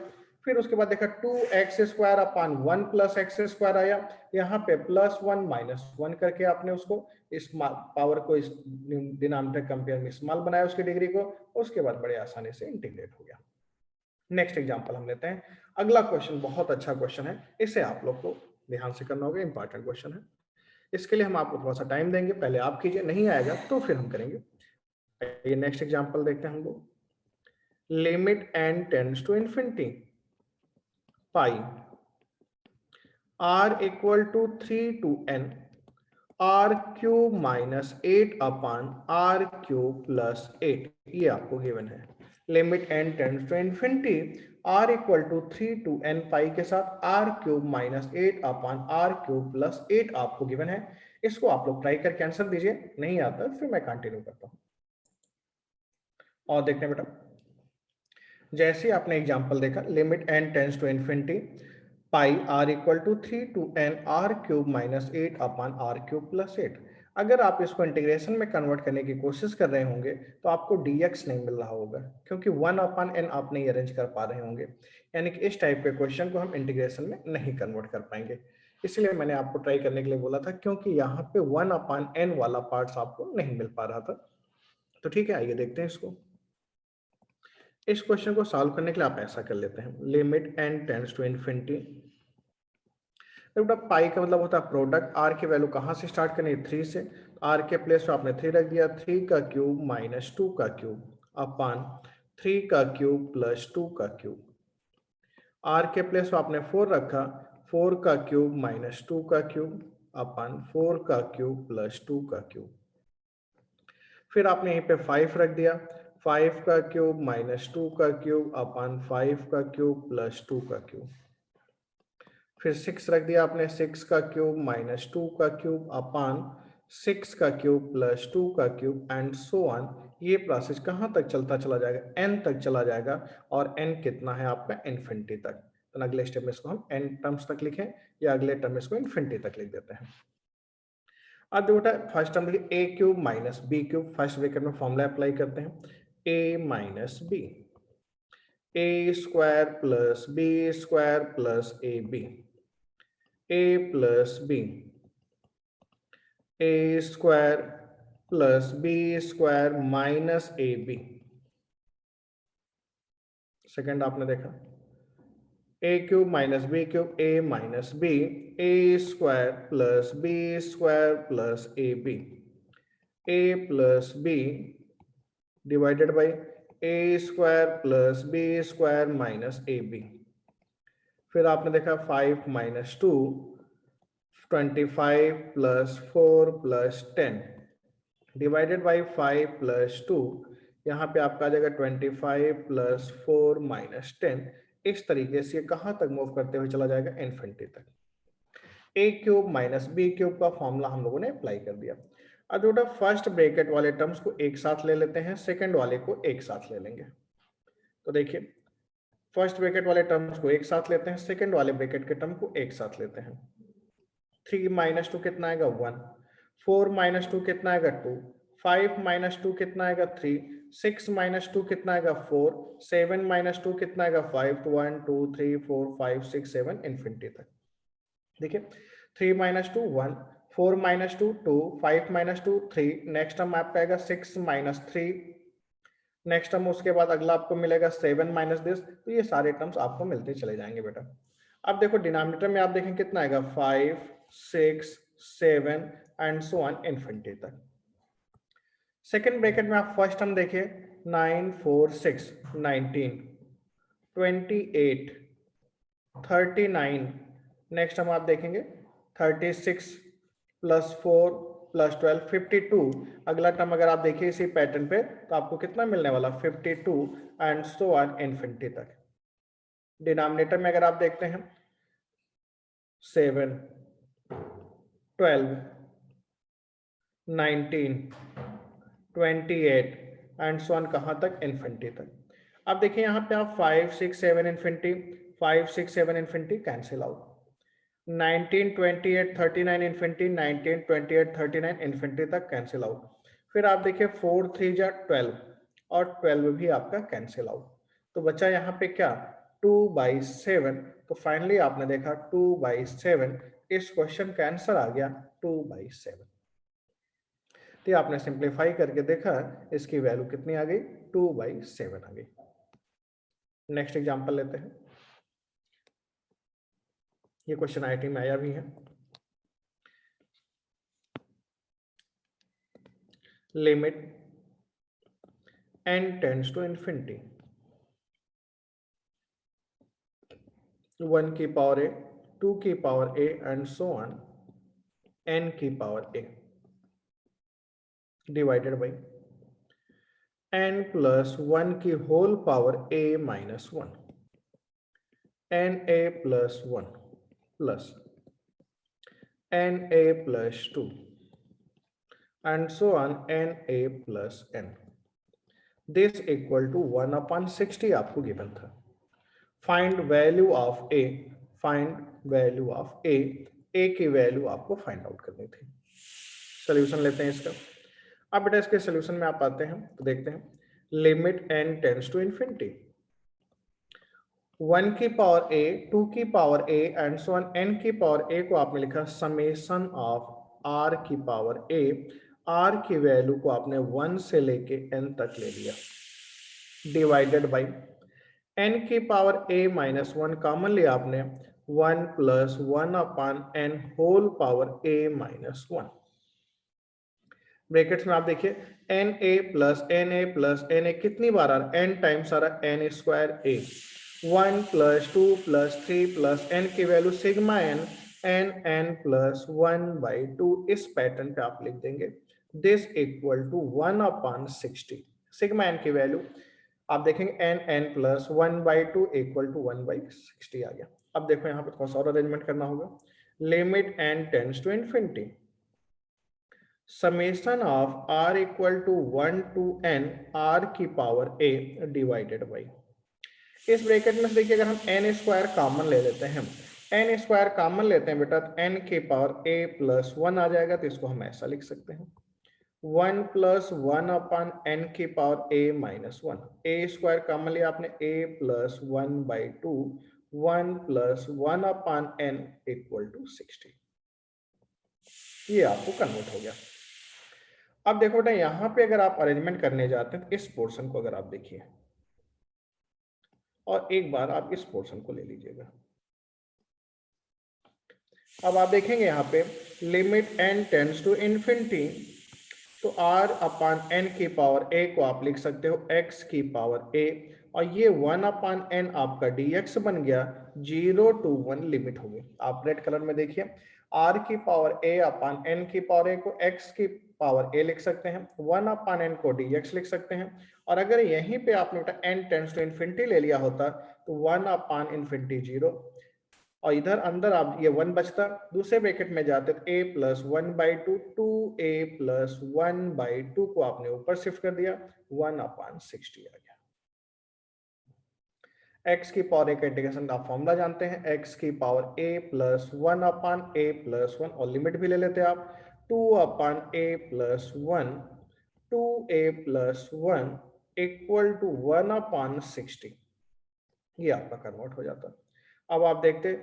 फिर उसके बाद देखा 2x square upon 1 plus x square आया, यहाँ पे +1 -1 करके आपने उसको इस पावर को इस डिनोमिनेटर कंपेयर में स्मॉल बनाया उसकी डिग्री को, उसके बाद बड़े आसानी से इंटीग्रेट हो गया। नेक्स्ट एग्जांपल हम लेते हैं, अगला क्वेश्चन बहुत अच्छा क्वेश्चन है, इसे आप लोग को ध्यान से करना होगा, इंपॉर्टेंट क्वेश्चन है, इसके लिए हम आपको थोड़ा सा टाइम देंगे, पहले आप कीजिए, नहीं आएगा तो फिर हम करेंगे। ये नेक्स्ट एग्जांपल देखते हैं हम लोग, limit n tends to infinity pi r equal to 3 to n r cube minus 8 upon r cube plus 8, ये आपको गिवन है। Limit n tends to infinity r equal to 3 to n pi के साथ r cube minus 8 upon r cube plus 8 आपको गिवन है। इसको आप लोग ट्राई करके आंसर दीजिए, नहीं आता फिर मैं कंटिन्यू करता हूं। और देखते हैं बेटा, जैसे आपने एग्जांपल देखा, limit n tends to infinity pi r equal to 3 to n r cube minus 8 upon r cube plus 8। अगर आप इसको इंटीग्रेशन में कन्वर्ट करने की कोशिश कर रहे होंगे तो आपको dx नहीं मिल रहा होगा, क्योंकि 1 अपान एन आप नहीं अरेंज कर पा रहे होंगे, यानी कि इस टाइप के क्वेश्चन को हम इंटीग्रेशन में नहीं कन्वर्ट कर पाएंगे। इसलिए मैंने आपको ट्राई करने के लिए बोला था, क्योंकि यहाँ पे 1 अपान एन वाला पार्ट्स आपको नहीं मिल पा रहा था। तो ठीक है, आइए देखते हैं इसको। इस क्वेश्चन को सॉल्व करने के लिए आप ऐसा कर लेते हैं, limit n tends to infinity. बेटा पाई का मतलब होता है प्रोडक्ट, आर की वैल्यू कहाँ से स्टार्ट करनी है, 3 से। आर के प्लेस पे आपने 3 रख दिया, 3 का क्यूब माइनस 2 का क्यूब अपान 3 का क्यूब प्लस 2 का क्यूब। आर के प्लेस पे आपने 4 रखा, 4 का क्यूब माइनस 2 का क्यूब अपान 4 का क्यूब प्लस 2 का क्यूब। फिर आपने यहीं पे 5 रख दिया, 5 का क्यूब माइनस 2 का क्यूब अपान 5 का क्यूब प्लस 2 का क्यूब। फिर 6 रख दिया आपने, 6 का क्यूब माइनस 2 का क्यूब अपान 6 का क्यूब प्लस 2 का क्यूब एंड सो ऑन। ये प्रोसेस कहाँ तक चलता चला जाएगा, n तक चला जाएगा, और n कितना है आपका, इन्फिनिटी तक। तो अगले स्टेप में इसको हम n टर्म्स तक लिखें, या अगले टर्म में इसको इन्फिनिटी तक लिख देते हैं। अब बेटा फर्स्ट टर्म देखिए, a cube minus b cube, first bracket में फॉर्मूला अप्लाई करते हैं, a minus b, a square plus b square plus ab, a plus b, a square plus b square minus ab। Second आपने देखा, a cube minus b cube, a minus b, a square plus b square plus ab, a plus b divided by a square plus b square minus ab। फिर आपने देखा 5 minus 2, 25 plus 4 plus 10 divided by 5 plus 2। यहाँ पे आपका आ जाएगा 25 प्लस 4 माइनस 10। इस तरीके से कहाँ तक मूव करते हुए चला जाएगा, इन्फिनिटी तक। a cube minus b cube का फॉर्मूला हम लोगों ने अप्लाई कर दिया। अब बेटा फर्स्ट ब्रैकेट वाले टर्म्स को एक साथ ले लेते हैं, सेकंड वाले को एक साथ ले लेंगे। तो देखिए, फर्स्ट ब्रैकेट वाले टर्म्स को एक साथ लेते हैं, सेकंड वाले ब्रैकेट के टर्म को एक साथ लेते हैं। 3 माइनस 2 कितना आएगा, 1। 4 माइनस 2 कितना आएगा, 2। 5 माइनस 2 कितना आएगा, 3। 6 माइनस 2 कितना आएगा, 4। 7 माइनस 2 कितना आएगा, 5। 1 2 3 4 5 6 7 इन्फिनिटी तक। देखिए 3 minus 2 1, 4 minus 2 2, 5 minus 2 3, next term आपका आएगा 6 माइनस 3, नेक्स्ट टर्म उसके बाद अगला आपको मिलेगा 7 माइनस दिस। तो ये सारे टर्म्स आपको मिलते चले जाएंगे बेटा। अब देखो डिनोमिनेटर में आप देखें कितना आएगा, 5 6 7 एंड सो ऑन इन्फिनिटी तक। सेकंड ब्रैकेट में आप फर्स्ट टर्म देखिए, 9 4 6 19, 28 39, नेक्स्ट टर्म आप देखेंगे 36 प्लस 4 प्लस 12 52। अगला टर्म अगर आप देखिए इसी पैटर्न पे तो आपको कितना मिलने वाला, 52 एंड सो ऑन इन्फिनिटी तक। डिनोमिनेटर में अगर आप देखते हैं 7 12 19 28 एंड सो ऑन कहाँ तक, इन्फिनिटी तक। अब देखिए यहाँ पे आप 5 6 7 infinity, 5 6 7 infinity cancel out, 19 28 39 infinity, 19 28 39 infinity तक कैंसिल आउट। फिर आप देखिए 4 3 जा 12 और 12 भी आपका कैंसिल आउट। तो बचा यहाँ पे क्या, 2/7। तो फाइनली आपने देखा 2/7, इस क्वेश्चन का आंसर आ गया 2/7। तो आपने सिंप्लीफाई करके देखा, इसकी वैल्यू कितनी आ गई, 2/7 आ गई। नेक्स्ट एग्जांपल लेते हैं, ये क्वेश्चन आईआईटी में आया भी है। Limit n tends to infinity, 1 की पावर a, 2 की power a and so on n की power a divided by n plus 1 की whole power a minus 1, na plus 1 plus na plus 2 and so on na plus n। This equal to 1/60 आपको गिवन था। Find value of a find value of a की वैल्यू आपको फाइंड आउट करनी थी। सोल्यूशन लेते हैं इसका। अब बेटा इसके सोल्यूशन में आप आते हैं तो देखते हैं limit n tends to infinity, 1 की पावर a, 2 की power a and so on n की पावर a को आपने लिखा समेशन ऑफ r की पावर a, r की वैल्यू को आपने 1 से लेके n तक ले लिया डिवाइडेड बाई n की पावर a माइनस 1 कॉमन लिया आपने 1 plus 1 upon n whole power a minus 1। Brackets में आप देखिए N a plus n a कितनी बार आ रहा है, n टाइम्स आ रहा है n square a, 1 plus 2 plus 3 plus n की वैल्यू सिग्मा n प्लस 1 बाई 2 इस पैटर्न पे आप लिख देंगे this equal to 1 upon 60। Sigma n की वैल्यू आप देखेंगे n plus 1 by 2 equal to 1 by 60 आ गया। अब देखो यहाँ पे थोड़ा सा और अरेंजमेंट करना होगा, limit n tends to infinity, summation of r equal to 1 to n r की पावर a डिवाइडेड बाई, इस ब्रैकेट में से देखिए अगर हम n स्क्वायर कॉमन ले लेते हैं, n स्क्वायर कॉमन लेते हैं बेटा तो n की पावर a प्लस 1 आ जाएगा, तो इसको हम ऐसा लिख सकते हैं 1 प्लस 1 अपॉन n की power a minus 1, a square common लिया आपने a plus 1 by 2, 1 plus 1 upon n equal to 60, ये आपको कन्वर्ट हो गया। अब देखो बेटा यहां पे अगर आप अरेंजमेंट करने जाते हैं तो इस पोर्शन को अगर आप देखिए और एक बार आप इस पोर्शन को ले लीजिएगा। अब आप देखेंगे यहाँ पे limit n tends to infinity, तो r अपॉन n की पावर a को आप लिख सकते हो x की पावर a, और ये 1 अपॉन n आपका dx बन गया, 0 टू 1 लिमिट हो गई। आप रेड कलर में देखिए r की पावर a अपॉन n की पावर a को x की पावर a लिख सकते हैं, 1 अपॉन n को dx लिख सकते हैं, और अगर यहीं पे आपने बेटा n टेंड्स टू इन्फिनिटी ले लिया होता तो 1 अपॉन इन्फिनिटी 0, और इधर अंदर आप ये 1 बचता, दूसरे ब्रैकेट में जाते तो a plus 1 by 2, 2a plus 1 by 2 को आपने ऊपर शिफ्ट कर दिया, 1 अपॉन 60 आ गया। x की पावर a का इंटीग्रेशन का फॉर्मूला जानते हैं, x की power a plus 1 upon a plus 1, और लिमिट भी ले लेते हैं आप 2 upon a plus 1, 2a plus 1 equal to 1 upon 60, ये आपका कन्वर्ट हो जाता। अब आप देखते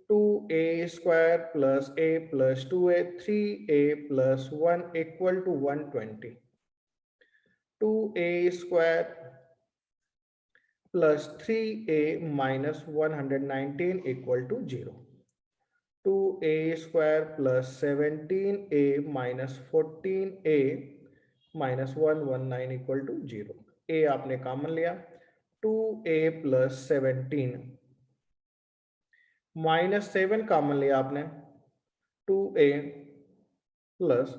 2a square plus a plus 2a, 3a plus 1 equal to 120, 2a square plus 3a minus 119 equal to 0, 2a square plus 17a minus 14a minus 119 equal to 0, a आपने कॉमन लिया, 2a प्लस 17 माइनस 7 कॉमन लिया आपने, 2a प्लस,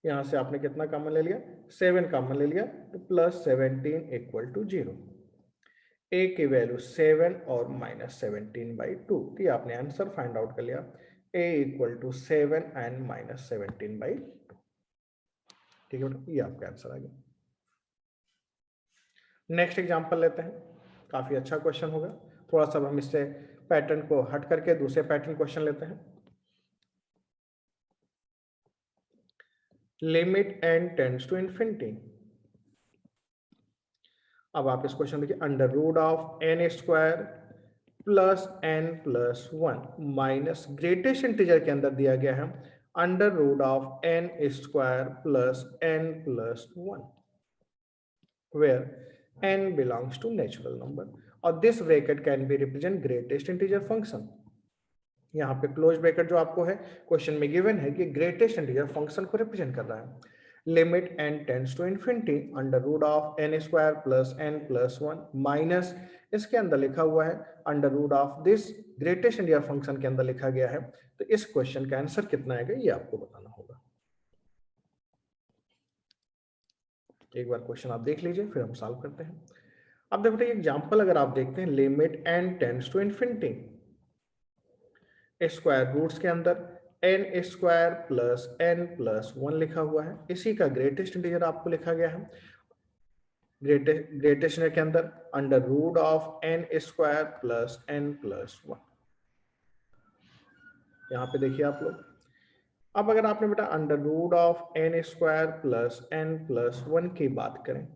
यहां से आपने कितना कॉमन ले लिया 7 कॉमन ले लिया, तो प्लस 17 इक्वल टू 0, a की वैल्यू 7 और माइनस 17 बाई 2, तो आपने आंसर फाइंड आउट कर लिया a equal to 7 and minus 17 by 2। ठीक है बेटा, ये आपका आंसर आ गया। नेक्स्ट एग्जांपल लेते हैं, काफी अच्छा क्वेश्चन होगा, थोड़ा सा हम इससे पैटर्न को हट करके दूसरे पैटर्न क्वेश्चन लेते हैं। Limit n tends to infinity, अब आप इस क्वेश्चन देखिए under root of n square plus n plus 1 minus greatest integer के अंदर दिया गया है under root of n square plus n plus 1 where n belongs to natural number, और this bracket can be represent greatest integer function। यहाँ पे क्लोज ब्रैकेट जो आपको है क्वेश्चन में गिवन है कि ग्रेटेस्ट इंटीजर फंक्शन को रिप्रेजेंट कर रहा है। Limit n tends to infinity under root of n square plus n plus 1 minus इसके अंदर लिखा हुआ है under root of this greatest integer function के अंदर लिखा गया है, तो इस क्वेश्चन का आंसर कितना आएगा ये आपको बताना होगा। एक बार क्वेश्चन आप देख लीजिए फिर हम सॉल्व करते हैं। अब देखो एग्जांपल अगर आप देखते हैं limit n tends to infinity, square roots के अंदर n square plus n plus 1 लिखा हुआ है, इसी का ग्रेटेस्ट इंटीजर आपको लिखा गया है, ग्रेटेस्ट के अंदर under root of n square plus n plus one. यहाँ पे देखिए आप लोग, अब अगर आपने बेटा under root of n square plus n plus one की बात करें,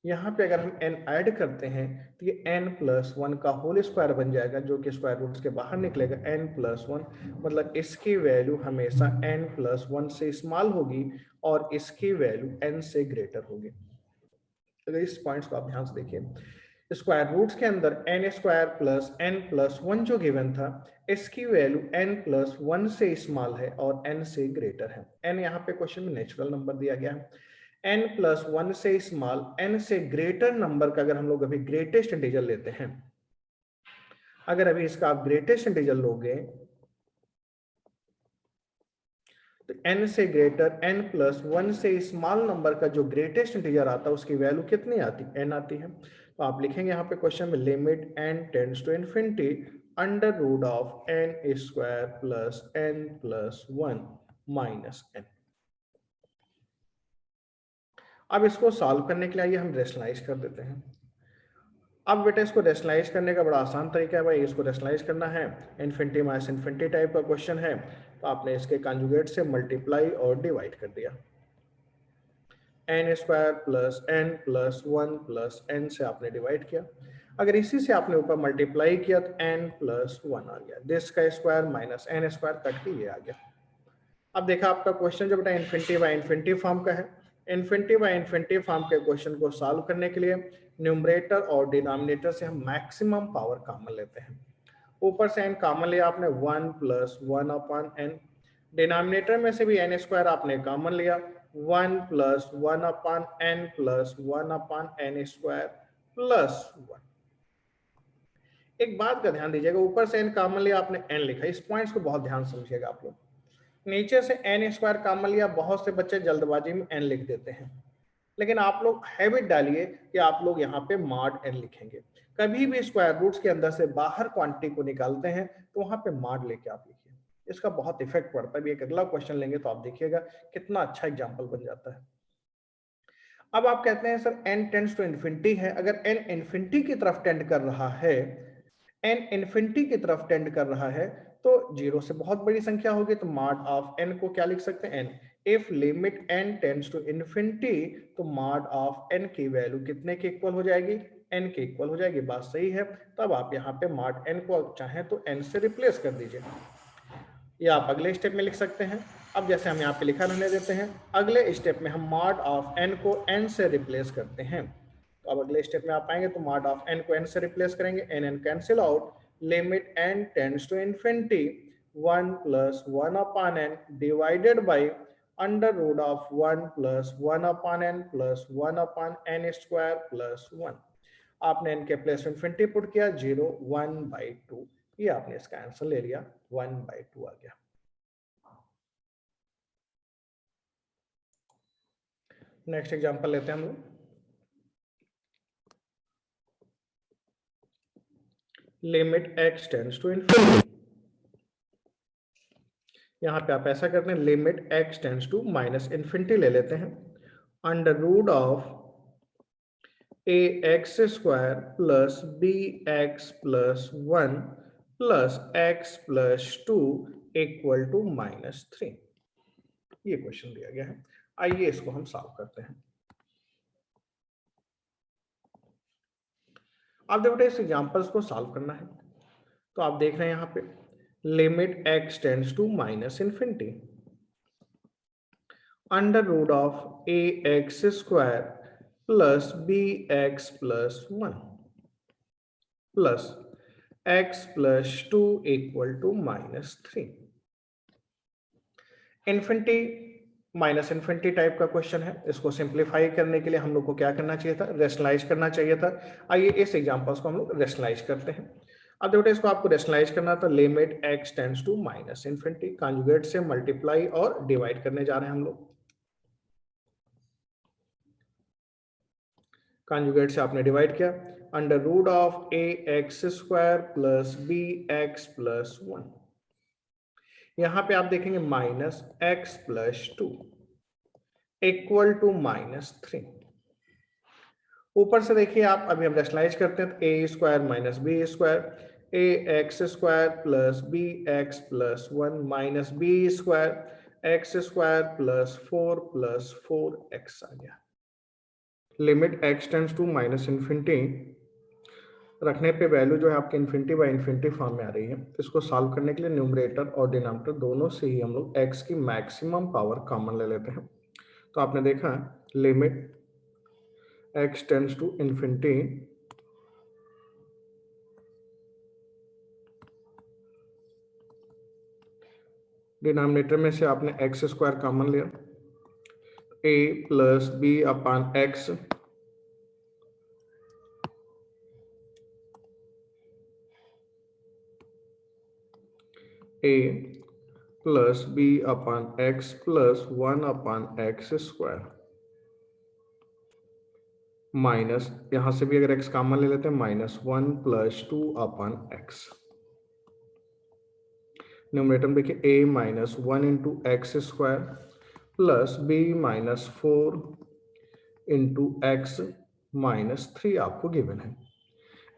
यहाँ पे अगर हम n ऐड करते हैं तो ये n प्लस वन का होल स्क्वायर बन जाएगा, जो कि स्क्वायर रूट के बाहर निकलेगा n प्लस वन, मतलब इसकी वैल्यू हमेशा n प्लस वन से स्मॉल होगी और इसकी वैल्यू n से ग्रेटर होगी। तो इस पॉइंट्स को आप ध्यान से देखिए, स्क्वायर रूट्स के अंदर n square plus n plus one जो गिवन था, इसकी वैल्यू n प्लस वन से स्मॉल है और n से ग्रेटर है। n यहाँ पे क्वेश्चन में नेचुरल नंबर दिया गया है, n प्लस वन से स्मॉल n से ग्रेटर नंबर का अगर हम लोग अभी ग्रेटेस्ट इंटीजर लेते हैं, अगर अभी इसका आप ग्रेटेस्ट इंटीजर लोगे तो n से ग्रेटर n प्लस वन से स्मॉल नंबर का जो ग्रेटेस्ट इंटीजर आता है उसकी वैल्यू कितनी आती है, n आती है। तो आप लिखेंगे यहाँ पे क्वेश्चन में limit n tends to infinity under root of n square plus n plus one minus n। अब इसको सॉल्व करने के लिए हम रेशनलाइज कर देते हैं। अब बेटा इसको रेशनलाइज करने का बड़ा आसान तरीका है भाई, इसको रेशनलाइज करना है, इन्फिनिटी माइनस इन्फिनिटी टाइप का क्वेश्चन है, तो आपने इसके कॉन्जुगेट से मल्टीप्लाई और डिवाइड कर दिया, n square plus n plus one plus n से आपने डिवाइड किया। अगर इसी से आपने ऊपर मल्टीप्लाई किया तो एन प्लस वन आ गया, दिस का square minus n square cut के ये आ गया। अब देखा आपका क्वेश्चन जो बेटा इन्फिनिटी बाय इन्फिनिटी फॉर्म का है, इन्फिनिटी बाय इन्फिनिटी फॉर्म के क्वेश्चन को सॉल्व करने के लिए न्यूमरेटर और डिनोमिनेटर से हम मैक्सिमम पावर कॉमन लेते हैं। ऊपर से एन कॉमन लिया आपने, one plus one upon n, denominator में से भी एन स्क्वायर आपने कॉमन लिया, one plus one upon n plus one upon n square plus one. एक बात का ध्यान दीजिएगा, ऊपर से एन कॉमन लिया आपने, एन लिखा, इस पॉइंट्स को बहुत ध्यान समझिएगा आप लोग। नीचे से एन स्क्वायर कॉमन लिया, बहुत से बच्चे जल्दबाजी में एन लिख देते हैं, लेकिन आप लोग हैबिट डालिए कि आप लोग यहाँ पे मॉड एन लिखेंगे। कभी भी स्क्वायर रूट्स के अंदर से बाहर क्वांटिटी को निकालते हैं तो वहां पे मॉड लेके आप लिखिए, इसका बहुत इफेक्ट पड़ता है। एक अगला क्वेश्चन लेंगे तो आप देखिएगा कितना अच्छा एग्जाम्पल बन जाता है। अब आप कहते हैं sir n tends to infinity है, अगर n इन्फिनिटी की तरफ टेंड कर रहा है, n इन्फिनिटी की तरफ टेंड कर रहा है तो जीरो से बहुत बड़ी संख्या होगी, तो मॉड ऑफ n को क्या लिख सकते हैं, n। If limit n tends to infinity तो मॉड ऑफ n की वैल्यू कितने के इक्वल हो जाएगी, n के इक्वल हो जाएगी। बात सही है, तब आप यहाँ पे मॉड n को चाहें तो n से रिप्लेस कर दीजिए, या आप अगले स्टेप में लिख सकते हैं। अब जैसे हम यहाँ पे लिखा रहने देते हैं, अगले स्टेप में हम मॉड ऑफ n को n से रिप्लेस करते हैं। तो अब अगले स्टेप में आप आएंगे तो मॉड ऑफ n को n से रिप्लेस करेंगे, n cancel out, limit n tends to infinity one plus one upon n divided by under root of one plus one upon n plus one upon n square plus one. आपने n के प्लेस इन्फिनिटी पुट किया, 0 1/2, ये आपने इसका आंसर ले लिया, 1/2 आ गया। नेक्स्ट एग्जांपल लेते हैं हम लोग, limit x tends to infinity. यहां पे आप ऐसा करते हैं, limit x tends to minus infinity ले लेते हैं, under root of ax square plus bx plus one plus x plus two equal to -3। ये क्वेश्चन दिया गया है, आइए इसको हम सॉल्व करते हैं। आप देखो इस एग्जांपल्स को सॉल्व करना है, तो आप देख रहे हैं यहाँ पे limit x tends to minus infinity under root of ax square plus bx plus one plus x plus two equal to -3। Infinity minus infinity type का क्वेश्चन है, इसको सिंप्लीफाई करने के लिए हम लोग को क्या करना चाहिए था, रेशनलाइज करना चाहिए था। आइए इस एग्जांपल्स को हम लोग रेशनलाइज करते हैं। अब देखो इसको आपको रेशनलाइज करना था, limit x tends to minus infinity, conjugate से मल्टीप्लाई और डिवाइड करने जा रहे हैं हम लोग। कॉन्जुगेट से आपने डिवाइड किया, under root of ax square plus bx plus one, यहां पे आप देखेंगे minus x plus two equal to -3। ऊपर से देखिए आप, अभी हम रैशनलाइज करते हैं तो a square minus b square a x square plus b x plus 1 minus b square x square plus four x आ गया। Limit x tends to minus infinity रखने पे वैल्यू जो है आपकी इन्फिनिटी बाई इन्फिनिटी फॉर्म में आ रही है। इसको सॉल्व करने के लिए न्यूमरेटर और डिनोमिनेटर दोनों से ही हम लोग एक्स की मैक्सिमम पावर कॉमन ले लेते हैं। तो आपने देखा limit x tends to infinity denominator में से आपने एक्स स्क्वायर कॉमन लिया, a plus b upon x a plus b upon x plus 1 upon x square minus, यहां से भी अगर एक्स कॉमन ले लेते हैं, minus 1 plus 2 upon x. Numerator में देखिए a minus 1 into x square plus b minus 4 into x minus 3 आपको गिवन है।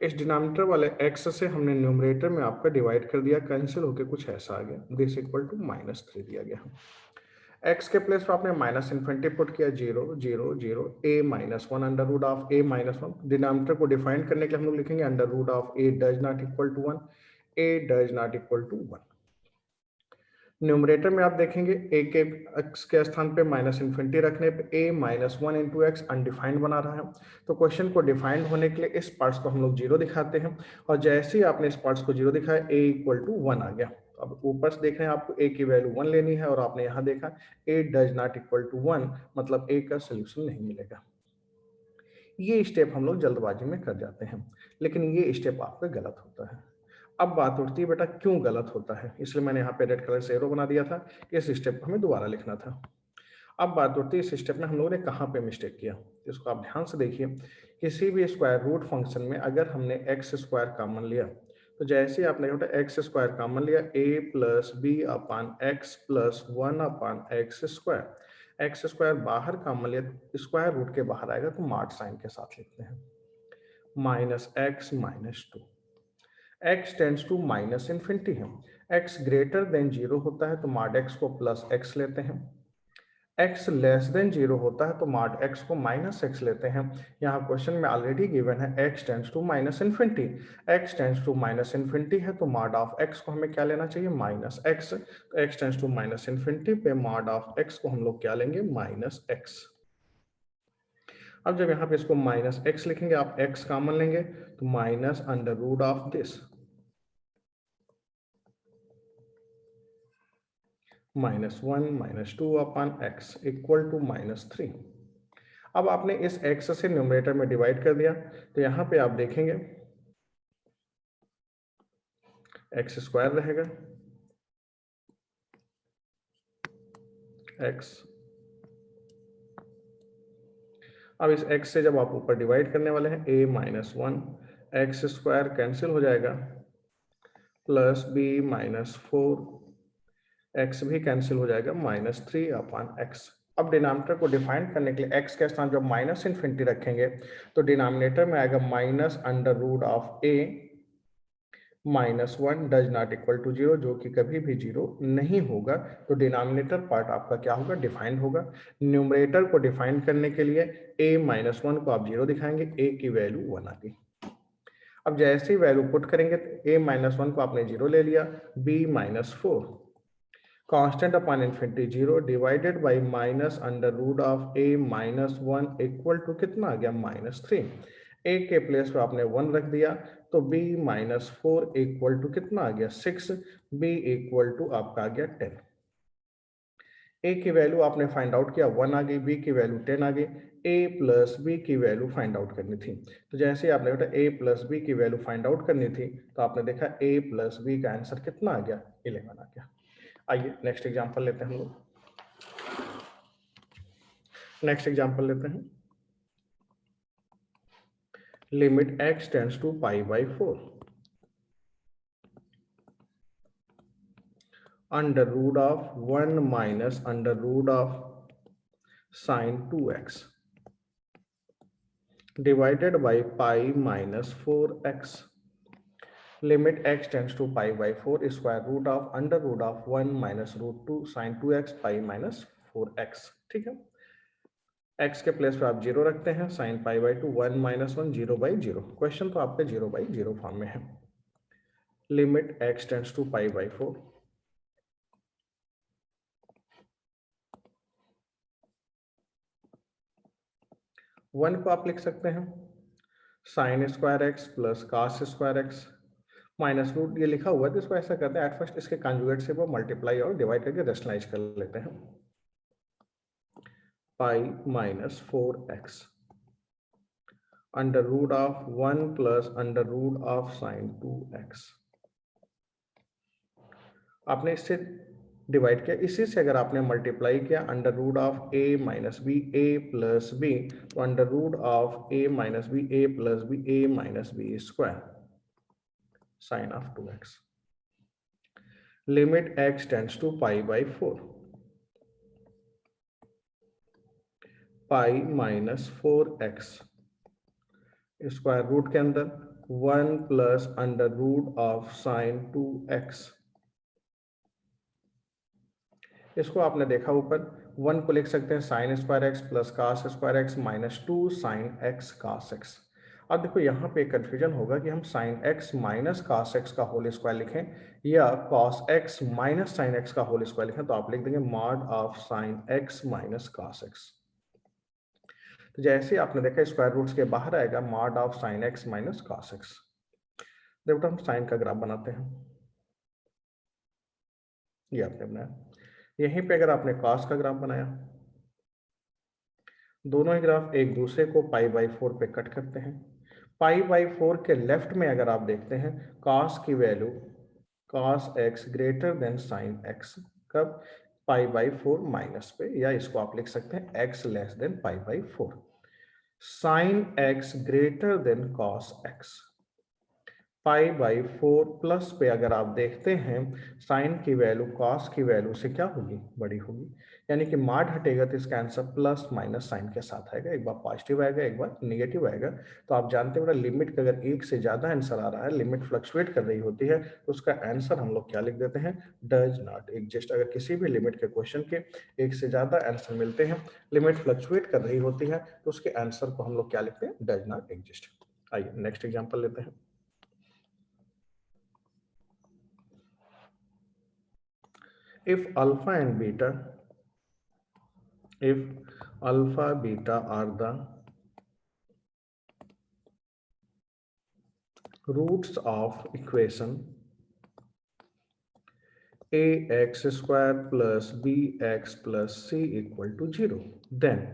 इस डिनोमिनेटर वाले x से हमने न्यूमरेटर में आपका डिवाइड कर दिया, कैंसिल होकर कुछ ऐसा आ गया, दिस इक्वल टू माइनस 3 दिया गया। x के प्लेस पर आपने माइनस इन्फिनिटी पुट किया, 0 0 0 a minus 1 under root of a minus 1। Denominator को डिफाइन करने के लिए हम लोग लिखेंगे under root of a does not equal to 1, a does not equal to 1। Numerator में आप देखेंगे a के x के स्थान पे माइनस इन्फिनिटी रखने पे a minus 1 into x undefined बना रहा है। तो क्वेश्चन को डिफाइंड होने के लिए इस पार्ट्स को हम लोग जीरो दिखाते हैं, और जैसे ही आपने इस पार्ट्स को जीरो दिखाया a इक्वल टू 1 आ गया। अब ऊपर से देख रहे हैं आपको a की वैल्यू 1 लेनी है, और आपने यहाँ देखा a does not equal to 1, मतलब a का सोल्यूशन नहीं मिलेगा। ये स्टेप हम लोग जल्दबाजी में कर जाते हैं, लेकिन ये स्टेप आपका गलत होता है। अब बात उठती है बेटा क्यों गलत होता है, इसलिए मैंने यहाँ पे रेड कलर से एरो बना दिया था कि इस स्टेप को हमें दोबारा लिखना था। अब बात उठती है इस स्टेप में हम लोगों ने कहाँ पे मिस्टेक किया, इसको आप ध्यान से देखिए। किसी भी स्क्वायर रूट फंक्शन में अगर हमने एक्स स्क्वायर कॉमन लिया, तो जैसे ही आपने बेटा एक्स स्क्वायर कॉमन लिया, a plus b upon x plus 1 upon x square, x square बाहर कॉमन लिया, स्क्वायर रूट के बाहर आएगा तो मार्ट साइन के साथ लिखते हैं, minus x minus 2। x tends to minus infinity है, x ग्रेटर देन 0 होता है तो मॉड x को प्लस x लेते हैं, x लेस देन 0 होता है तो मॉड x को माइनस x लेते हैं। यहाँ क्वेश्चन में ऑलरेडी गिवन है x tends to minus infinity, x tends to minus infinity है तो मॉड ऑफ x को हमें क्या लेना चाहिए, माइनस x। तो x tends to minus infinity पे मॉड ऑफ x को हम लोग क्या लेंगे, माइनस x। अब जब यहाँ पे इसको माइनस x लिखेंगे, आप x कॉमन लेंगे तो minus under root of this minus 1 minus 2 upon x equal to minus 3। अब आपने इस x से न्यूमरेटर में डिवाइड कर दिया, तो यहाँ पे आप देखेंगे एक्स स्क्वायर रहेगा, x। अब इस x से जब आप ऊपर डिवाइड करने वाले हैं, a minus 1 x square cancel हो जाएगा, प्लस b माइनस 4 एक्स भी कैंसिल हो जाएगा, माइनस 3 अपान एक्स। अब डिनोमिनेटर को डिफाइन करने के लिए x के स्थान जब माइनस इन्फिनिटी रखेंगे तो डिनोमिनेटर में आएगा minus under root of a minus 1 does not equal to 0, जो कि कभी भी 0 नहीं होगा। तो डिनोमिनेटर पार्ट आपका क्या होगा, डिफाइंड होगा। न्यूमरेटर को डिफाइन करने के लिए a माइनस 1 को आप 0 दिखाएंगे, a की वैल्यू 1 आ गई। अब जैसे ही वैल्यू पुट करेंगे तो a माइनस 1 को आपने 0 ले लिया, b minus 4 constant upon infinity 0 divided by minus under root of a minus 1 equal to कितना आ गया, माइनस 3। a के प्लेस पे आपने 1 रख दिया तो b माइनस 4 इक्वल टू कितना आ गया, 6। b इक्वल टू आपका आ गया 10। a की वैल्यू आपने फाइंड आउट किया, 1 आ गई, b की वैल्यू 10 आ गई। a प्लस b की वैल्यू फाइंड आउट करनी थी, तो जैसे ही आपने बेटा a प्लस b की वैल्यू फाइंड आउट करनी थी तो आपने देखा a प्लस b का आंसर कितना आ गया, 11 आ गया। आइए नेक्स्ट एग्जांपल लेते हैं हम लोग। नेक्स्ट एग्जांपल लेते हैं, limit x tends to pi by 4 under root of 1 minus under root of sine 2x divided by pi minus 4x. Limit x tends to pi by 4 square root of under root of 1 minus root 2 sin 2x pi minus 4x. ठीक है, x के प्लेस पे आप 0 रखते हैं, sin pi by 2 1 minus 1 0 by 0. Question तो आपके 0 by 0 फॉर्म में है. Limit x tends to pi by 4. 1 को आप लिख सकते हैं sine square x plus cos square x minus root, ये लिखा हुआ है तो इसको ऐसा करते हैं एट फर्स्ट इसके कंजुगेट से वो मल्टीप्लाई और डिवाइड करके रेशनलाइज कर लेते हैं. Pi minus 4x under root of 1 plus under root of sine 2x. आपने इससे डिवाइड किया, इसी से अगर आपने मल्टीप्लाई किया under root of a minus b a plus b, तो under root of a minus b a plus b a minus b square sine of 2x. Limit x tends to pi by 4. Pi minus 4x square root के अंदर 1 plus under root of sine 2x. इसको आपने देखा ऊपर 1 को लिख सकते हैं sine square x plus cos square x minus 2 sine x cos x. अब देखो यहाँ पे कंफ्यूजन होगा कि हम sine x minus cos x का होल स्क्वायर लिखें या cos x minus sine x का होल स्क्वायर लिखें, तो आप लिख देंगे mod of sine x minus cos x. तो जैसे आपने देखा स्क्वायर रूट्स के बाहर आएगा mod of sine x minus cos x. देखो हम साइन का ग्राफ बनाते हैं, ये आपने बनाया. यहीं पे अगर आपने कॉस का ग्राफ बनाया, दोनों ही ग्राफ एक दूसरे को पाई बाई 4 पे कट करते हैं. पाई बाई 4 के लेफ्ट में अगर आप देखते हैं कॉस की value cos x greater than sine x, कब? पाई बाई 4 माइनस पे, या इसको आप लिख सकते हैं x less than pi by 4. Sine x greater then cos x. Pi by 4 plus पे अगर आप देखते हैं साइन की वैल्यू कॉस की वैल्यू से क्या होगी? बड़ी होगी, यानी कि मार्ड हटेगा तो इसका आंसर प्लस माइनस साइन के साथ आएगा. एक बार पॉजिटिव आएगा, एक बार नेगेटिव आएगा. तो आप जानते हो लिमिट का अगर एक से ज्यादा आंसर आ रहा है, लिमिट फ्लक्चुएट कर रही होती है, तो उसका आंसर हम लोग क्या लिख देते हैं? Does not exist. अगर किसी भी लिमिट के क्वेश्चन के एक से ज्यादा आंसर मिलते हैं, लिमिट फ्लक्चुएट कर रही होती है, तो उसके आंसर को हम लोग क्या लिखते हैं? Does not exist. आइए नेक्स्ट एग्जाम्पल लेते हैं. If alpha and beta, if alpha beta are the roots of equation ax square plus bx plus c equal to 0, then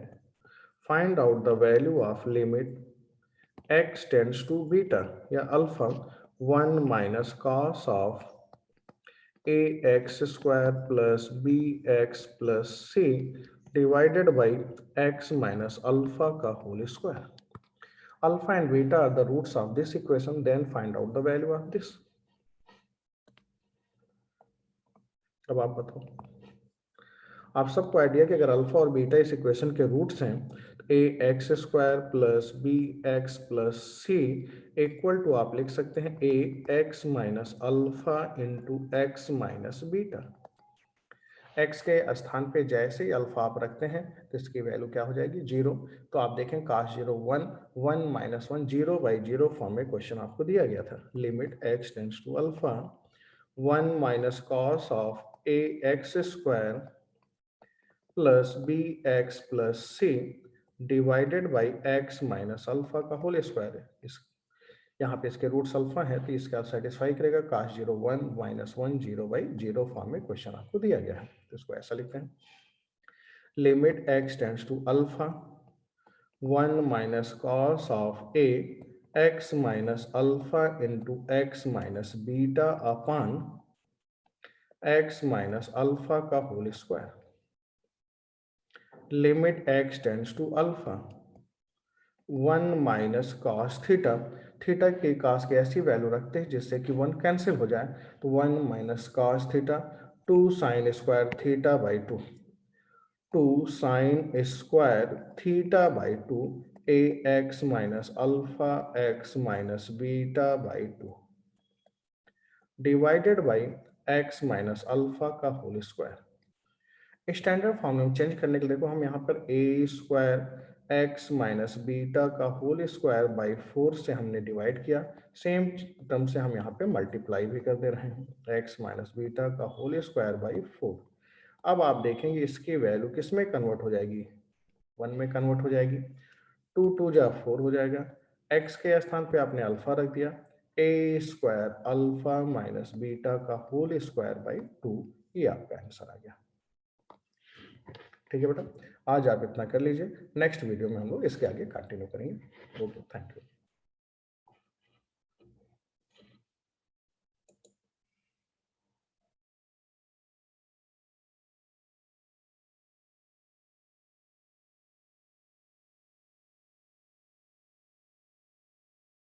find out the value of limit x tends to beta या alpha 1 minus cos of ax square plus bx plus c divided by x minus alpha का whole square. Alpha and beta are the roots of this equation, then find out the value of this. अब आप बताओ, आप सबको आइडिया कि अगर अल्फा और बीटा इस इक्वेशन के रूट्स हैं, तो a x square plus b x plus c equal to आप लिख सकते हैं a x minus alpha into x minus beta. X के स्थान पे जैसे ही अल्फा आप रखते हैं तो इसकी वैल्यू क्या हो जाएगी? 0. तो आप देखें काश 0 1 1 माइनस 1 0 बाई 0 फॉर्म में क्वेश्चन आपको दिया गया था. Limit x tends to alpha 1 minus cos of a x square plus b x plus c divided by x minus alpha का होल स्क्वायर है. इस यहाँ पे इसके रूट्स अल्फा है तो इसका सेटिस्फाई करेगा. काश 0 1 माइनस 1 0 बाई 0 फॉर्म में क्वेश्चन आपको दिया गया है, तो इसको ऐसा लिखते हैं. Limit x tends to alpha 1 minus cos of a x minus alpha into x minus beta upon x minus alpha का whole square. Limit x tends to alpha 1 minus cos theta. Theta की कॉस की ऐसी वैल्यू रखते हैं जिससे कि 1 कैंसिल हो जाए, तो 1 minus cos theta 2 sine square theta by 2 2 sine square theta by 2 A x minus alpha x minus beta by 2 divided by x minus alpha का होल स्क्वायर। स्टैंडर्ड फॉर्म में चेंज करने के लिए देखो हम यहाँ पर ए स्क्वायर एक्स माइनस बीटा का होल स्क्वायर बाई 4 से हमने डिवाइड किया, सेम टर्म से हम यहाँ पे मल्टीप्लाई भी कर दे रहे हैं, एक्स माइनस बीटा का होल स्क्वायर बाई 4। अब आप देखेंगे इसकी वैल्यू किस में कन्वर्ट हो जाएगी, 1 में कन्वर्ट हो जाएगी, 2 2 जा 4 हो जाएगा, x के स्थान पे आपने अल्फा रख दिया, ए स्क्वायर अल्फा माइनस बीटा का होल स्क्वायर बाई 2, ये आपका आंसर आ गया। ठीक है बेटा, आज आप इतना कर लीजिए, नेक्स्ट वीडियो में हम लोग इसके आगे कंटिन्यू करेंगे। Okay, thank you.